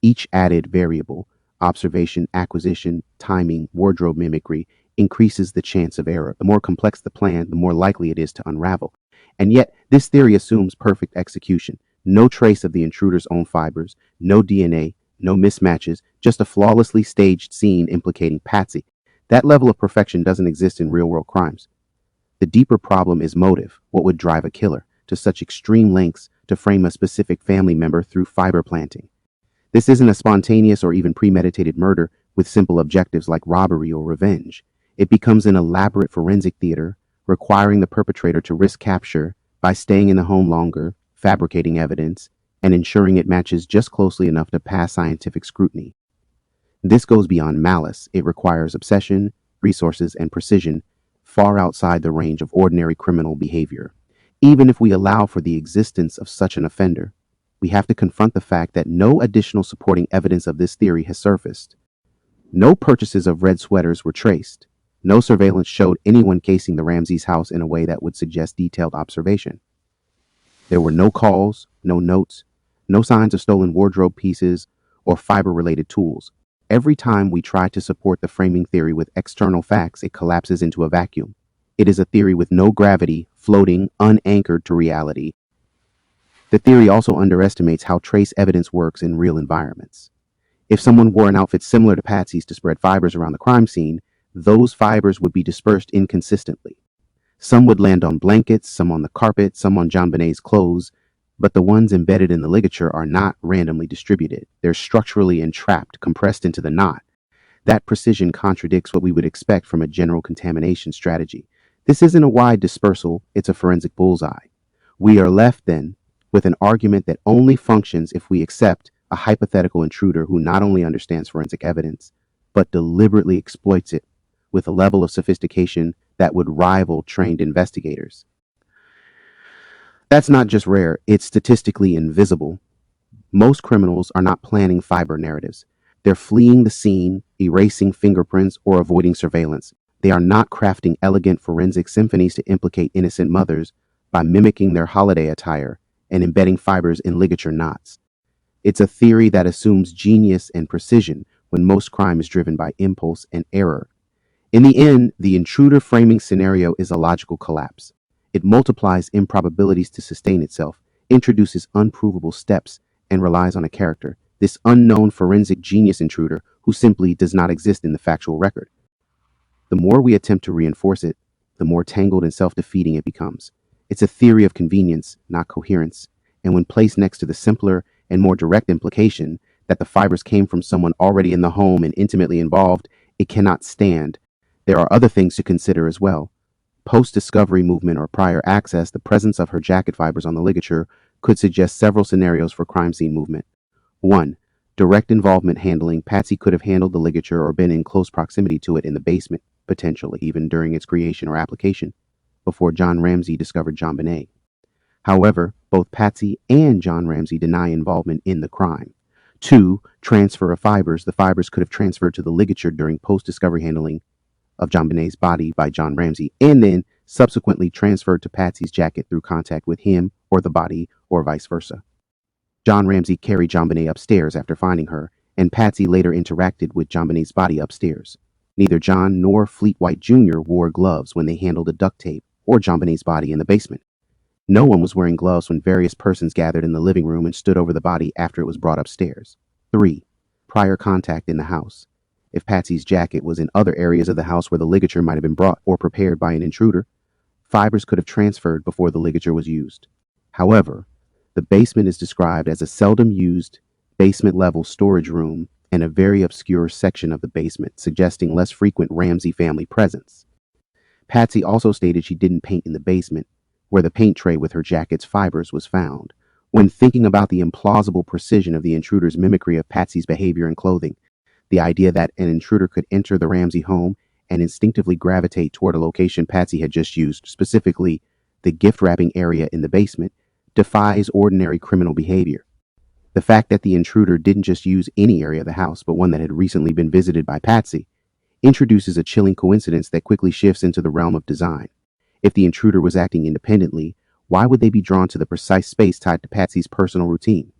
Each added variable, observation, acquisition, timing, wardrobe mimicry, increases the chance of error. The more complex the plan, the more likely it is to unravel. And yet, this theory assumes perfect execution. No trace of the intruder's own fibers, no DNA, no mismatches, just a flawlessly staged scene implicating Patsy. That level of perfection doesn't exist in real-world crimes. The deeper problem is motive. What would drive a killer to such extreme lengths to frame a specific family member through fiber planting? This isn't a spontaneous or even premeditated murder with simple objectives like robbery or revenge. It becomes an elaborate forensic theater, requiring the perpetrator to risk capture by staying in the home longer, fabricating evidence, and ensuring it matches just closely enough to pass scientific scrutiny. This goes beyond malice. It requires obsession, resources, and precision far outside the range of ordinary criminal behavior. Even if we allow for the existence of such an offender, we have to confront the fact that no additional supporting evidence of this theory has surfaced. No purchases of red sweaters were traced. No surveillance showed anyone casing the Ramseys' house in a way that would suggest detailed observation. There were no calls, no notes, no signs of stolen wardrobe pieces or fiber-related tools. Every time we try to support the framing theory with external facts, it collapses into a vacuum. It is a theory with no gravity, floating, unanchored to reality. The theory also underestimates how trace evidence works in real environments. If someone wore an outfit similar to Patsy's to spread fibers around the crime scene, those fibers would be dispersed inconsistently. Some would land on blankets, some on the carpet, some on JonBenet's clothes, but the ones embedded in the ligature are not randomly distributed. They're structurally entrapped, compressed into the knot. That precision contradicts what we would expect from a general contamination strategy. This isn't a wide dispersal, it's a forensic bullseye. We are left, then, with an argument that only functions if we accept a hypothetical intruder who not only understands forensic evidence, but deliberately exploits it with a level of sophistication that would rival trained investigators. That's not just rare, it's statistically invisible. Most criminals are not planning fiber narratives. They're fleeing the scene, erasing fingerprints, or avoiding surveillance. They are not crafting elegant forensic symphonies to implicate innocent mothers by mimicking their holiday attire and embedding fibers in ligature knots. It's a theory that assumes genius and precision when most crime is driven by impulse and error. In the end, the intruder framing scenario is a logical collapse. It multiplies improbabilities to sustain itself, introduces unprovable steps, and relies on a character, this unknown forensic genius intruder who simply does not exist in the factual record. The more we attempt to reinforce it, the more tangled and self-defeating it becomes. It's a theory of convenience, not coherence, and when placed next to the simpler and more direct implication that the fibers came from someone already in the home and intimately involved, it cannot stand. There are other things to consider as well. Post-discovery movement or prior access, the presence of her jacket fibers on the ligature could suggest several scenarios for crime scene movement. 1. Direct involvement handling. Patsy could have handled the ligature or been in close proximity to it in the basement, potentially even during its creation or application, before John Ramsey discovered JonBenet. However, both Patsy and John Ramsey deny involvement in the crime. 2. Transfer of fibers. The fibers could have transferred to the ligature during post-discovery handling of JonBenet's body by John Ramsey, and then subsequently transferred to Patsy's jacket through contact with him or the body, or vice versa. John Ramsey carried JonBenet upstairs after finding her, and Patsy later interacted with JonBenet's body upstairs. Neither John nor Fleet White Jr. wore gloves when they handled the duct tape or JonBenet's body in the basement. No one was wearing gloves when various persons gathered in the living room and stood over the body after it was brought upstairs. 3. Prior contact in the house. If Patsy's jacket was in other areas of the house where the ligature might have been brought or prepared by an intruder, fibers could have transferred before the ligature was used. However, the basement is described as a seldom used basement-level storage room and a very obscure section of the basement, suggesting less frequent Ramsey family presence. Patsy also stated she didn't paint in the basement, where the paint tray with her jacket's fibers was found. When thinking about the implausible precision of the intruder's mimicry of Patsy's behavior and clothing, the idea that an intruder could enter the Ramsey home and instinctively gravitate toward a location Patsy had just used, specifically the gift wrapping area in the basement, defies ordinary criminal behavior. The fact that the intruder didn't just use any area of the house, but one that had recently been visited by Patsy, introduces a chilling coincidence that quickly shifts into the realm of design. If the intruder was acting independently, why would they be drawn to the precise space tied to Patsy's personal routine?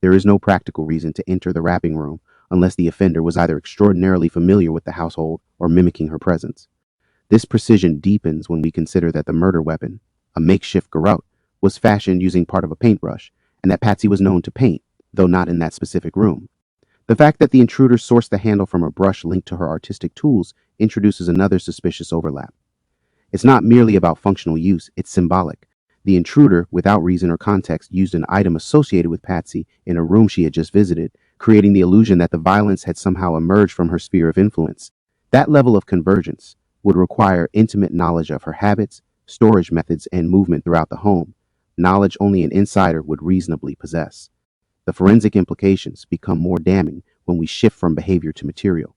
There is no practical reason to enter the wrapping room unless the offender was either extraordinarily familiar with the household or mimicking her presence. This precision deepens when we consider that the murder weapon, a makeshift garrote, was fashioned using part of a paintbrush, and that Patsy was known to paint, though not in that specific room. The fact that the intruder sourced the handle from a brush linked to her artistic tools introduces another suspicious overlap. It's not merely about functional use, it's symbolic. The intruder, without reason or context, used an item associated with Patsy in a room she had just visited, creating the illusion that the violence had somehow emerged from her sphere of influence. That level of convergence would require intimate knowledge of her habits, storage methods, and movement throughout the home, knowledge only an insider would reasonably possess. The forensic implications become more damning when we shift from behavior to material.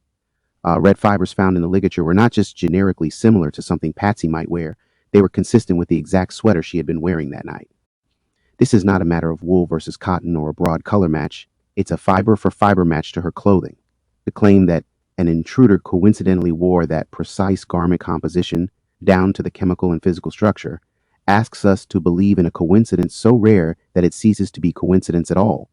Red fibers found in the ligature were not just generically similar to something Patsy might wear, they were consistent with the exact sweater she had been wearing that night. This is not a matter of wool versus cotton or a broad color match, it's a fiber for fiber match to her clothing. The claim that an intruder coincidentally wore that precise garment composition down to the chemical and physical structure asks us to believe in a coincidence so rare that it ceases to be coincidence at all.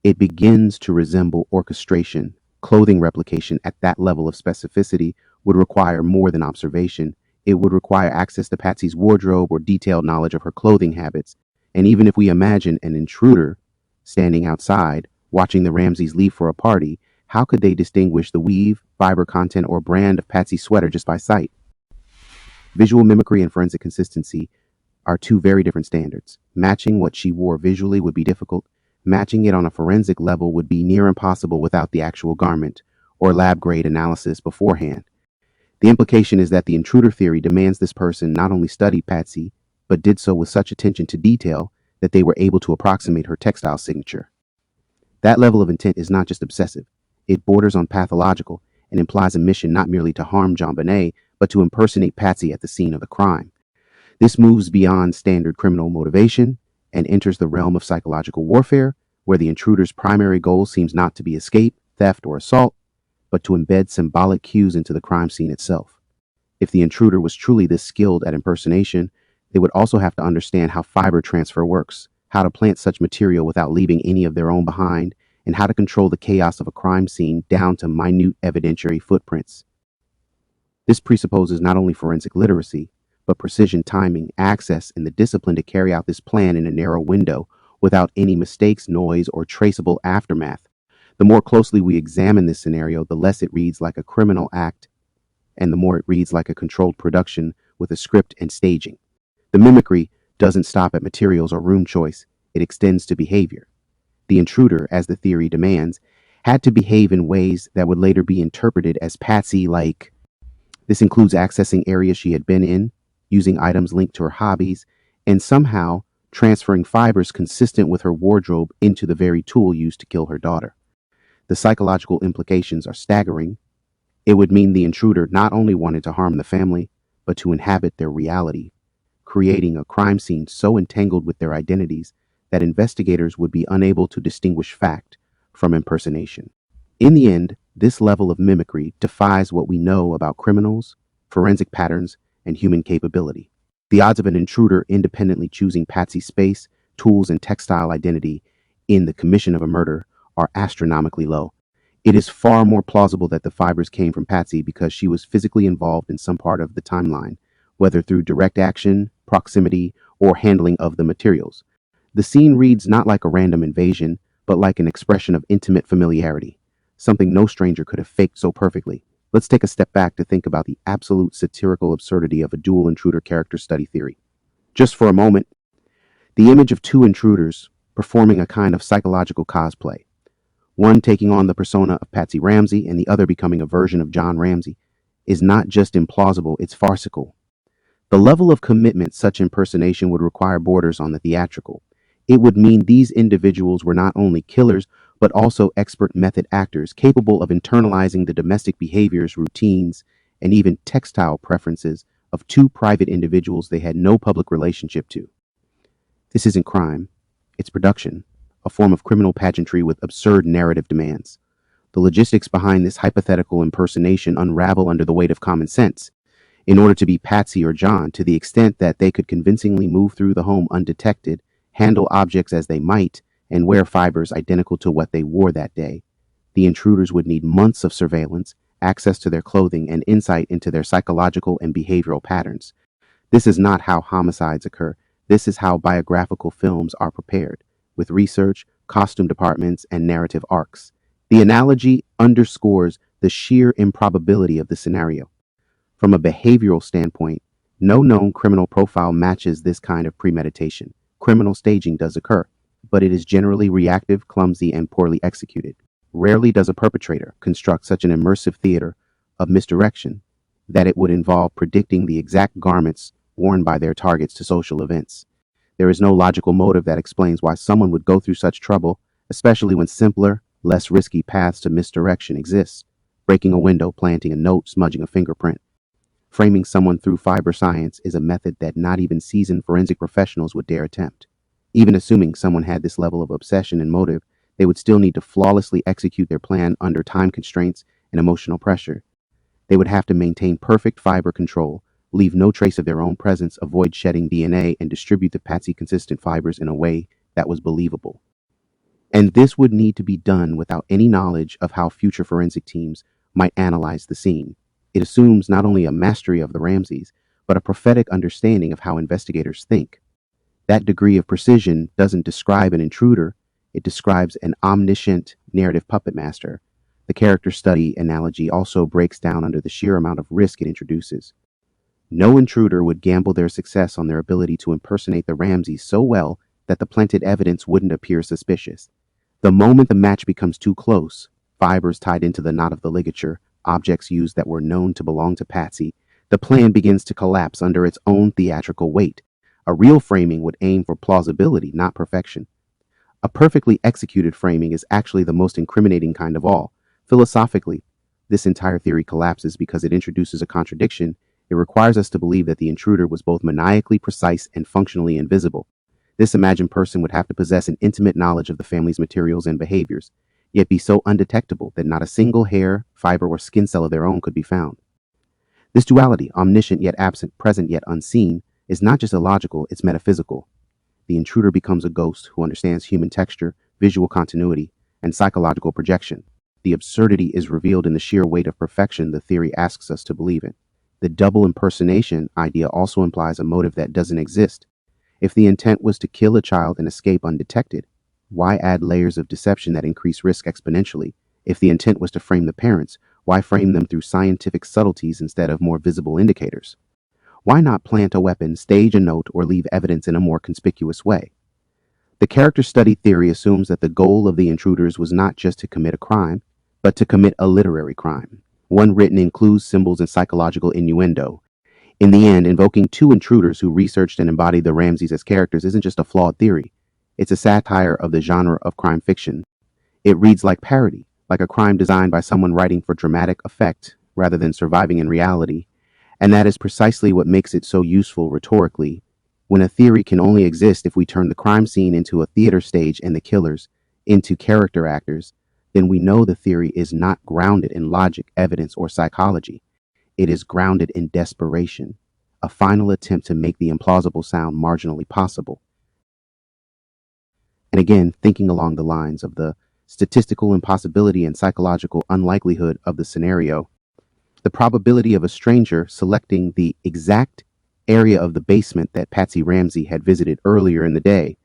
It begins to resemble orchestration. Clothing replication at that level of specificity would require more than observation. It would require access to Patsy's wardrobe or detailed knowledge of her clothing habits. And even if we imagine an intruder standing outside, watching the Ramseys leave for a party, how could they distinguish the weave, fiber content, or brand of Patsy's sweater just by sight? Visual mimicry and forensic consistency are two very different standards. Matching what she wore visually would be difficult. Matching it on a forensic level would be near impossible without the actual garment or lab-grade analysis beforehand. The implication is that the intruder theory demands this person not only studied Patsy, but did so with such attention to detail that they were able to approximate her textile signature. That level of intent is not just obsessive, it borders on pathological and implies a mission not merely to harm JonBenet, but to impersonate Patsy at the scene of the crime. This moves beyond standard criminal motivation and enters the realm of psychological warfare, where the intruder's primary goal seems not to be escape, theft, or assault, but to embed symbolic cues into the crime scene itself. If the intruder was truly this skilled at impersonation, they would also have to understand how fiber transfer works, how to plant such material without leaving any of their own behind, and how to control the chaos of a crime scene down to minute evidentiary footprints. This presupposes not only forensic literacy, but precision timing, access, and the discipline to carry out this plan in a narrow window without any mistakes, noise, or traceable aftermath. The more closely we examine this scenario, the less it reads like a criminal act, and the more it reads like a controlled production with a script and staging. The mimicry doesn't stop at materials or room choice, it extends to behavior. The intruder, as the theory demands, had to behave in ways that would later be interpreted as Patsy-like. This includes accessing areas she had been in, using items linked to her hobbies, and somehow transferring fibers consistent with her wardrobe into the very tool used to kill her daughter. The psychological implications are staggering. It would mean the intruder not only wanted to harm the family, but to inhabit their reality, creating a crime scene so entangled with their identities that investigators would be unable to distinguish fact from impersonation. In the end, this level of mimicry defies what we know about criminals, forensic patterns, and human capability. The odds of an intruder independently choosing Patsy's space, tools, and textile identity in the commission of a murder are astronomically low. It is far more plausible that the fibers came from Patsy because she was physically involved in some part of the timeline, whether through direct action, proximity, or handling of the materials. The scene reads not like a random invasion, but like an expression of intimate familiarity, something no stranger could have faked so perfectly. Let's take a step back to think about the absolute satirical absurdity of a dual intruder character study theory. Just for a moment, the image of two intruders performing a kind of psychological cosplay, one taking on the persona of Patsy Ramsey and the other becoming a version of John Ramsey, is not just implausible, it's farcical. The level of commitment such impersonation would require borders on the theatrical. It would mean these individuals were not only killers, but also expert method actors capable of internalizing the domestic behaviors, routines, and even textile preferences of two private individuals they had no public relationship to. This isn't crime, it's production, a form of criminal pageantry with absurd narrative demands. The logistics behind this hypothetical impersonation unravel under the weight of common sense. In order to be Patsy or John, to the extent that they could convincingly move through the home undetected, handle objects as they might, and wear fibers identical to what they wore that day, the intruders would need months of surveillance, access to their clothing, and insight into their psychological and behavioral patterns. This is not how homicides occur. This is how biographical films are prepared, with research, costume departments, and narrative arcs. The analogy underscores the sheer improbability of the scenario. From a behavioral standpoint, no known criminal profile matches this kind of premeditation. Criminal staging does occur, but it is generally reactive, clumsy, and poorly executed. Rarely does a perpetrator construct such an immersive theater of misdirection that it would involve predicting the exact garments worn by their targets to social events. There is no logical motive that explains why someone would go through such trouble, especially when simpler, less risky paths to misdirection exist. Breaking a window, planting a note, smudging a fingerprint. Framing someone through fiber science is a method that not even seasoned forensic professionals would dare attempt. Even assuming someone had this level of obsession and motive, they would still need to flawlessly execute their plan under time constraints and emotional pressure. They would have to maintain perfect fiber control, leave no trace of their own presence, avoid shedding DNA, and distribute the Patsy-consistent fibers in a way that was believable. And this would need to be done without any knowledge of how future forensic teams might analyze the scene. It assumes not only a mastery of the Ramseys, but a prophetic understanding of how investigators think. That degree of precision doesn't describe an intruder, it describes an omniscient narrative puppet master. The character study analogy also breaks down under the sheer amount of risk it introduces. No intruder would gamble their success on their ability to impersonate the Ramseys so well that the planted evidence wouldn't appear suspicious. The moment the match becomes too close, fibers tied into the knot of the ligature, objects used that were known to belong to Patsy, the plan begins to collapse under its own theatrical weight. A real framing would aim for plausibility, not perfection. A perfectly executed framing is actually the most incriminating kind of all. Philosophically, this entire theory collapses because it introduces a contradiction. It requires us to believe that the intruder was both maniacally precise and functionally invisible. This imagined person would have to possess an intimate knowledge of the family's materials and behaviors, yet be so undetectable that not a single hair, fiber, or skin cell of their own could be found. This duality, omniscient yet absent, present yet unseen, is not just illogical, it's metaphysical. The intruder becomes a ghost who understands human texture, visual continuity, and psychological projection. The absurdity is revealed in the sheer weight of perfection the theory asks us to believe in. The double impersonation idea also implies a motive that doesn't exist. If the intent was to kill a child and escape undetected, why add layers of deception that increase risk exponentially? If the intent was to frame the parents, why frame them through scientific subtleties instead of more visible indicators? Why not plant a weapon, stage a note, or leave evidence in a more conspicuous way? The character study theory assumes that the goal of the intruders was not just to commit a crime, but to commit a literary crime, one written in clues, symbols, and psychological innuendo. In the end, invoking two intruders who researched and embodied the Ramseys as characters isn't just a flawed theory. It's a satire of the genre of crime fiction. It reads like parody, like a crime designed by someone writing for dramatic effect rather than surviving in reality. And that is precisely what makes it so useful rhetorically. When a theory can only exist if we turn the crime scene into a theater stage and the killers into character actors, then we know the theory is not grounded in logic, evidence, or psychology. It is grounded in desperation, a final attempt to make the implausible sound marginally possible. And again, thinking along the lines of the statistical impossibility and psychological unlikelihood of the scenario, the probability of a stranger selecting the exact area of the basement that Patsy Ramsey had visited earlier in the day,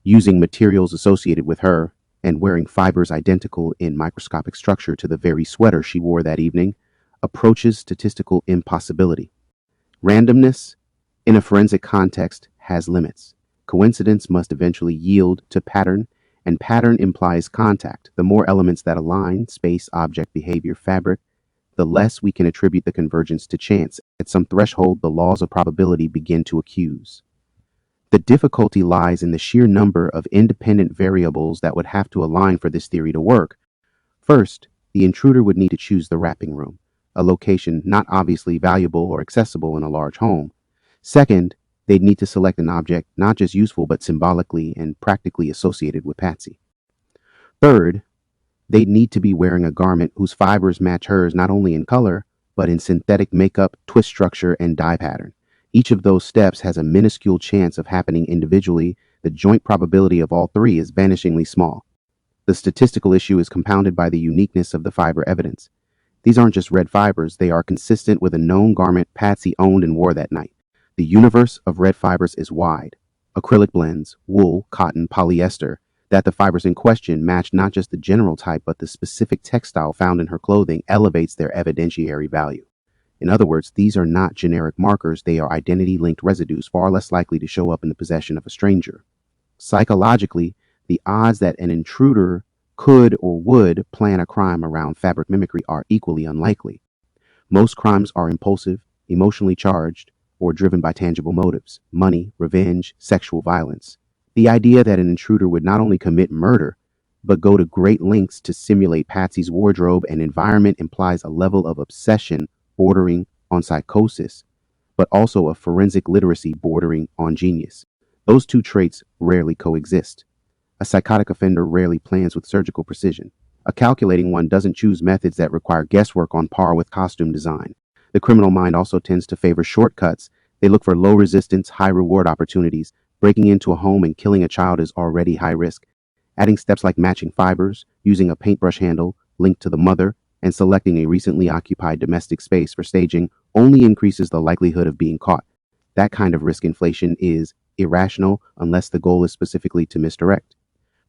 using materials associated with her, and wearing fibers identical in microscopic structure to the very sweater she wore that evening, approaches statistical impossibility. Randomness, in a forensic context, has limits. Coincidence must eventually yield to pattern, and pattern implies contact. The more elements that align, space, object, behavior, fabric, the less we can attribute the convergence to chance. At some threshold, the laws of probability begin to accuse. The difficulty lies in the sheer number of independent variables that would have to align for this theory to work. First, the intruder would need to choose the wrapping room, a location not obviously valuable or accessible in a large home. Second, they'd need to select an object not just useful but symbolically and practically associated with Patsy. Third, they'd need to be wearing a garment whose fibers match hers not only in color, but in synthetic makeup, twist structure, and dye pattern. Each of those steps has a minuscule chance of happening individually. The joint probability of all three is vanishingly small. The statistical issue is compounded by the uniqueness of the fiber evidence. These aren't just red fibers, they are consistent with a known garment Patsy owned and wore that night. The universe of red fibers is wide. Acrylic blends, wool, cotton, polyester, that the fibers in question match not just the general type but the specific textile found in her clothing elevates their evidentiary value. In other words, these are not generic markers, they are identity-linked residues far less likely to show up in the possession of a stranger. Psychologically, the odds that an intruder could or would plan a crime around fabric mimicry are equally unlikely. Most crimes are impulsive, emotionally charged, or driven by tangible motives: money, revenge, sexual violence. The idea that an intruder would not only commit murder, but go to great lengths to simulate Patsy's wardrobe and environment implies a level of obsession bordering on psychosis, but also a forensic literacy bordering on genius. Those two traits rarely coexist. A psychotic offender rarely plans with surgical precision. A calculating one doesn't choose methods that require guesswork on par with costume design. The criminal mind also tends to favor shortcuts. They look for low resistance, high reward opportunities. Breaking into a home and killing a child is already high risk. Adding steps like matching fibers, using a paintbrush handle linked to the mother, and selecting a recently occupied domestic space for staging only increases the likelihood of being caught. That kind of risk inflation is irrational unless the goal is specifically to misdirect.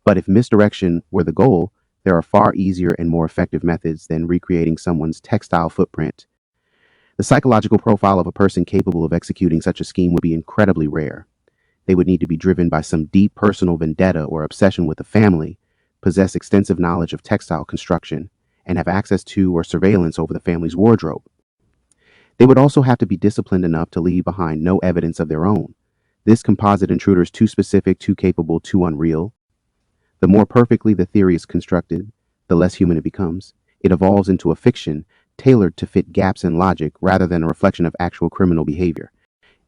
But if misdirection were the goal, there are far easier and more effective methods than recreating someone's textile footprint. The psychological profile of a person capable of executing such a scheme would be incredibly rare. They would need to be driven by some deep personal vendetta or obsession with the family, possess extensive knowledge of textile construction, and have access to or surveillance over the family's wardrobe. They would also have to be disciplined enough to leave behind no evidence of their own. This composite intruder is too specific, too capable, too unreal. The more perfectly the theory is constructed, the less human it becomes. It evolves into a fiction tailored to fit gaps in logic rather than a reflection of actual criminal behavior.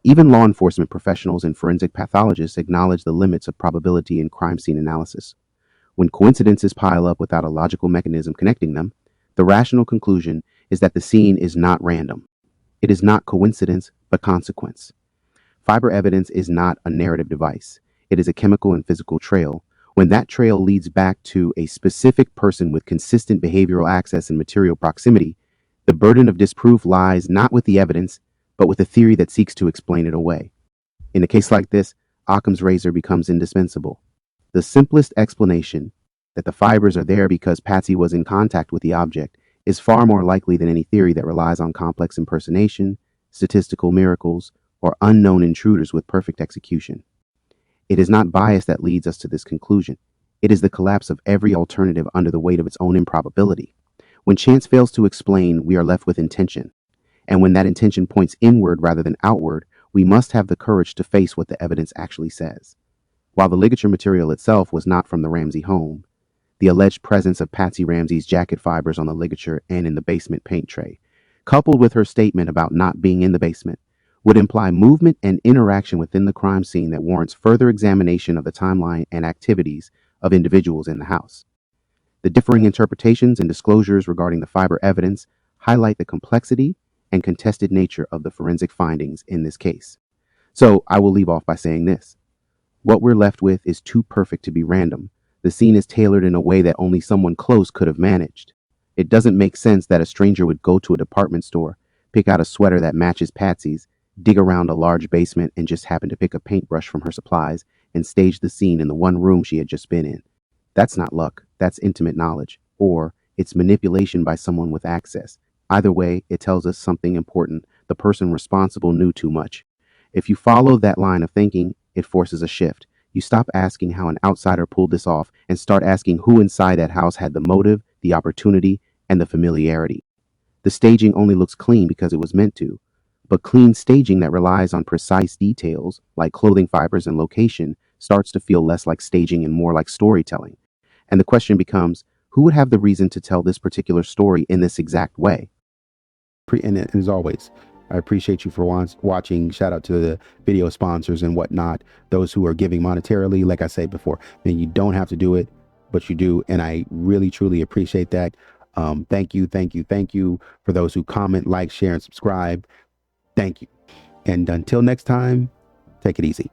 Even law enforcement professionals and forensic pathologists acknowledge the limits of probability in crime scene analysis. When coincidences pile up without a logical mechanism connecting them, the rational conclusion is that the scene is not random. It is not coincidence, but consequence. Fiber evidence is not a narrative device. It is a chemical and physical trail. When that trail leads back to a specific person with consistent behavioral access and material proximity, the burden of disproof lies not with the evidence, but with a theory that seeks to explain it away. In a case like this, Occam's razor becomes indispensable. The simplest explanation, that the fibers are there because Patsy was in contact with the object, is far more likely than any theory that relies on complex impersonation, statistical miracles, or unknown intruders with perfect execution. It is not bias that leads us to this conclusion. It is the collapse of every alternative under the weight of its own improbability. When chance fails to explain, we are left with intention. And when that intention points inward rather than outward, we must have the courage to face what the evidence actually says. While the ligature material itself was not from the Ramsey home, the alleged presence of Patsy Ramsey's jacket fibers on the ligature and in the basement paint tray, coupled with her statement about not being in the basement, would imply movement and interaction within the crime scene that warrants further examination of the timeline and activities of individuals in the house. The differing interpretations and disclosures regarding the fiber evidence highlight the complexity and contested nature of the forensic findings in this case. So I will leave off by saying this. What we're left with is too perfect to be random. The scene is tailored in a way that only someone close could have managed. It doesn't make sense that a stranger would go to a department store, pick out a sweater that matches Patsy's, dig around a large basement, and just happen to pick a paintbrush from her supplies and stage the scene in the one room she had just been in. That's not luck, that's intimate knowledge. Or it's manipulation by someone with access. Either way, it tells us something important. The person responsible knew too much. If you follow that line of thinking, it forces a shift. You stop asking how an outsider pulled this off and start asking who inside that house had the motive, the opportunity, and the familiarity. The staging only looks clean because it was meant to. But clean staging that relies on precise details, like clothing fibers and location, starts to feel less like staging and more like storytelling. And the question becomes, who would have the reason to tell this particular story in this exact way? And as always, I appreciate you for watching. Shout out to the video sponsors and whatnot, those who are giving monetarily. Like I said before, man, you don't have to do it, but you do. And I really, truly appreciate that. Thank you, thank you, thank you for those who comment, like, share, and subscribe. Thank you. And until next time, take it easy.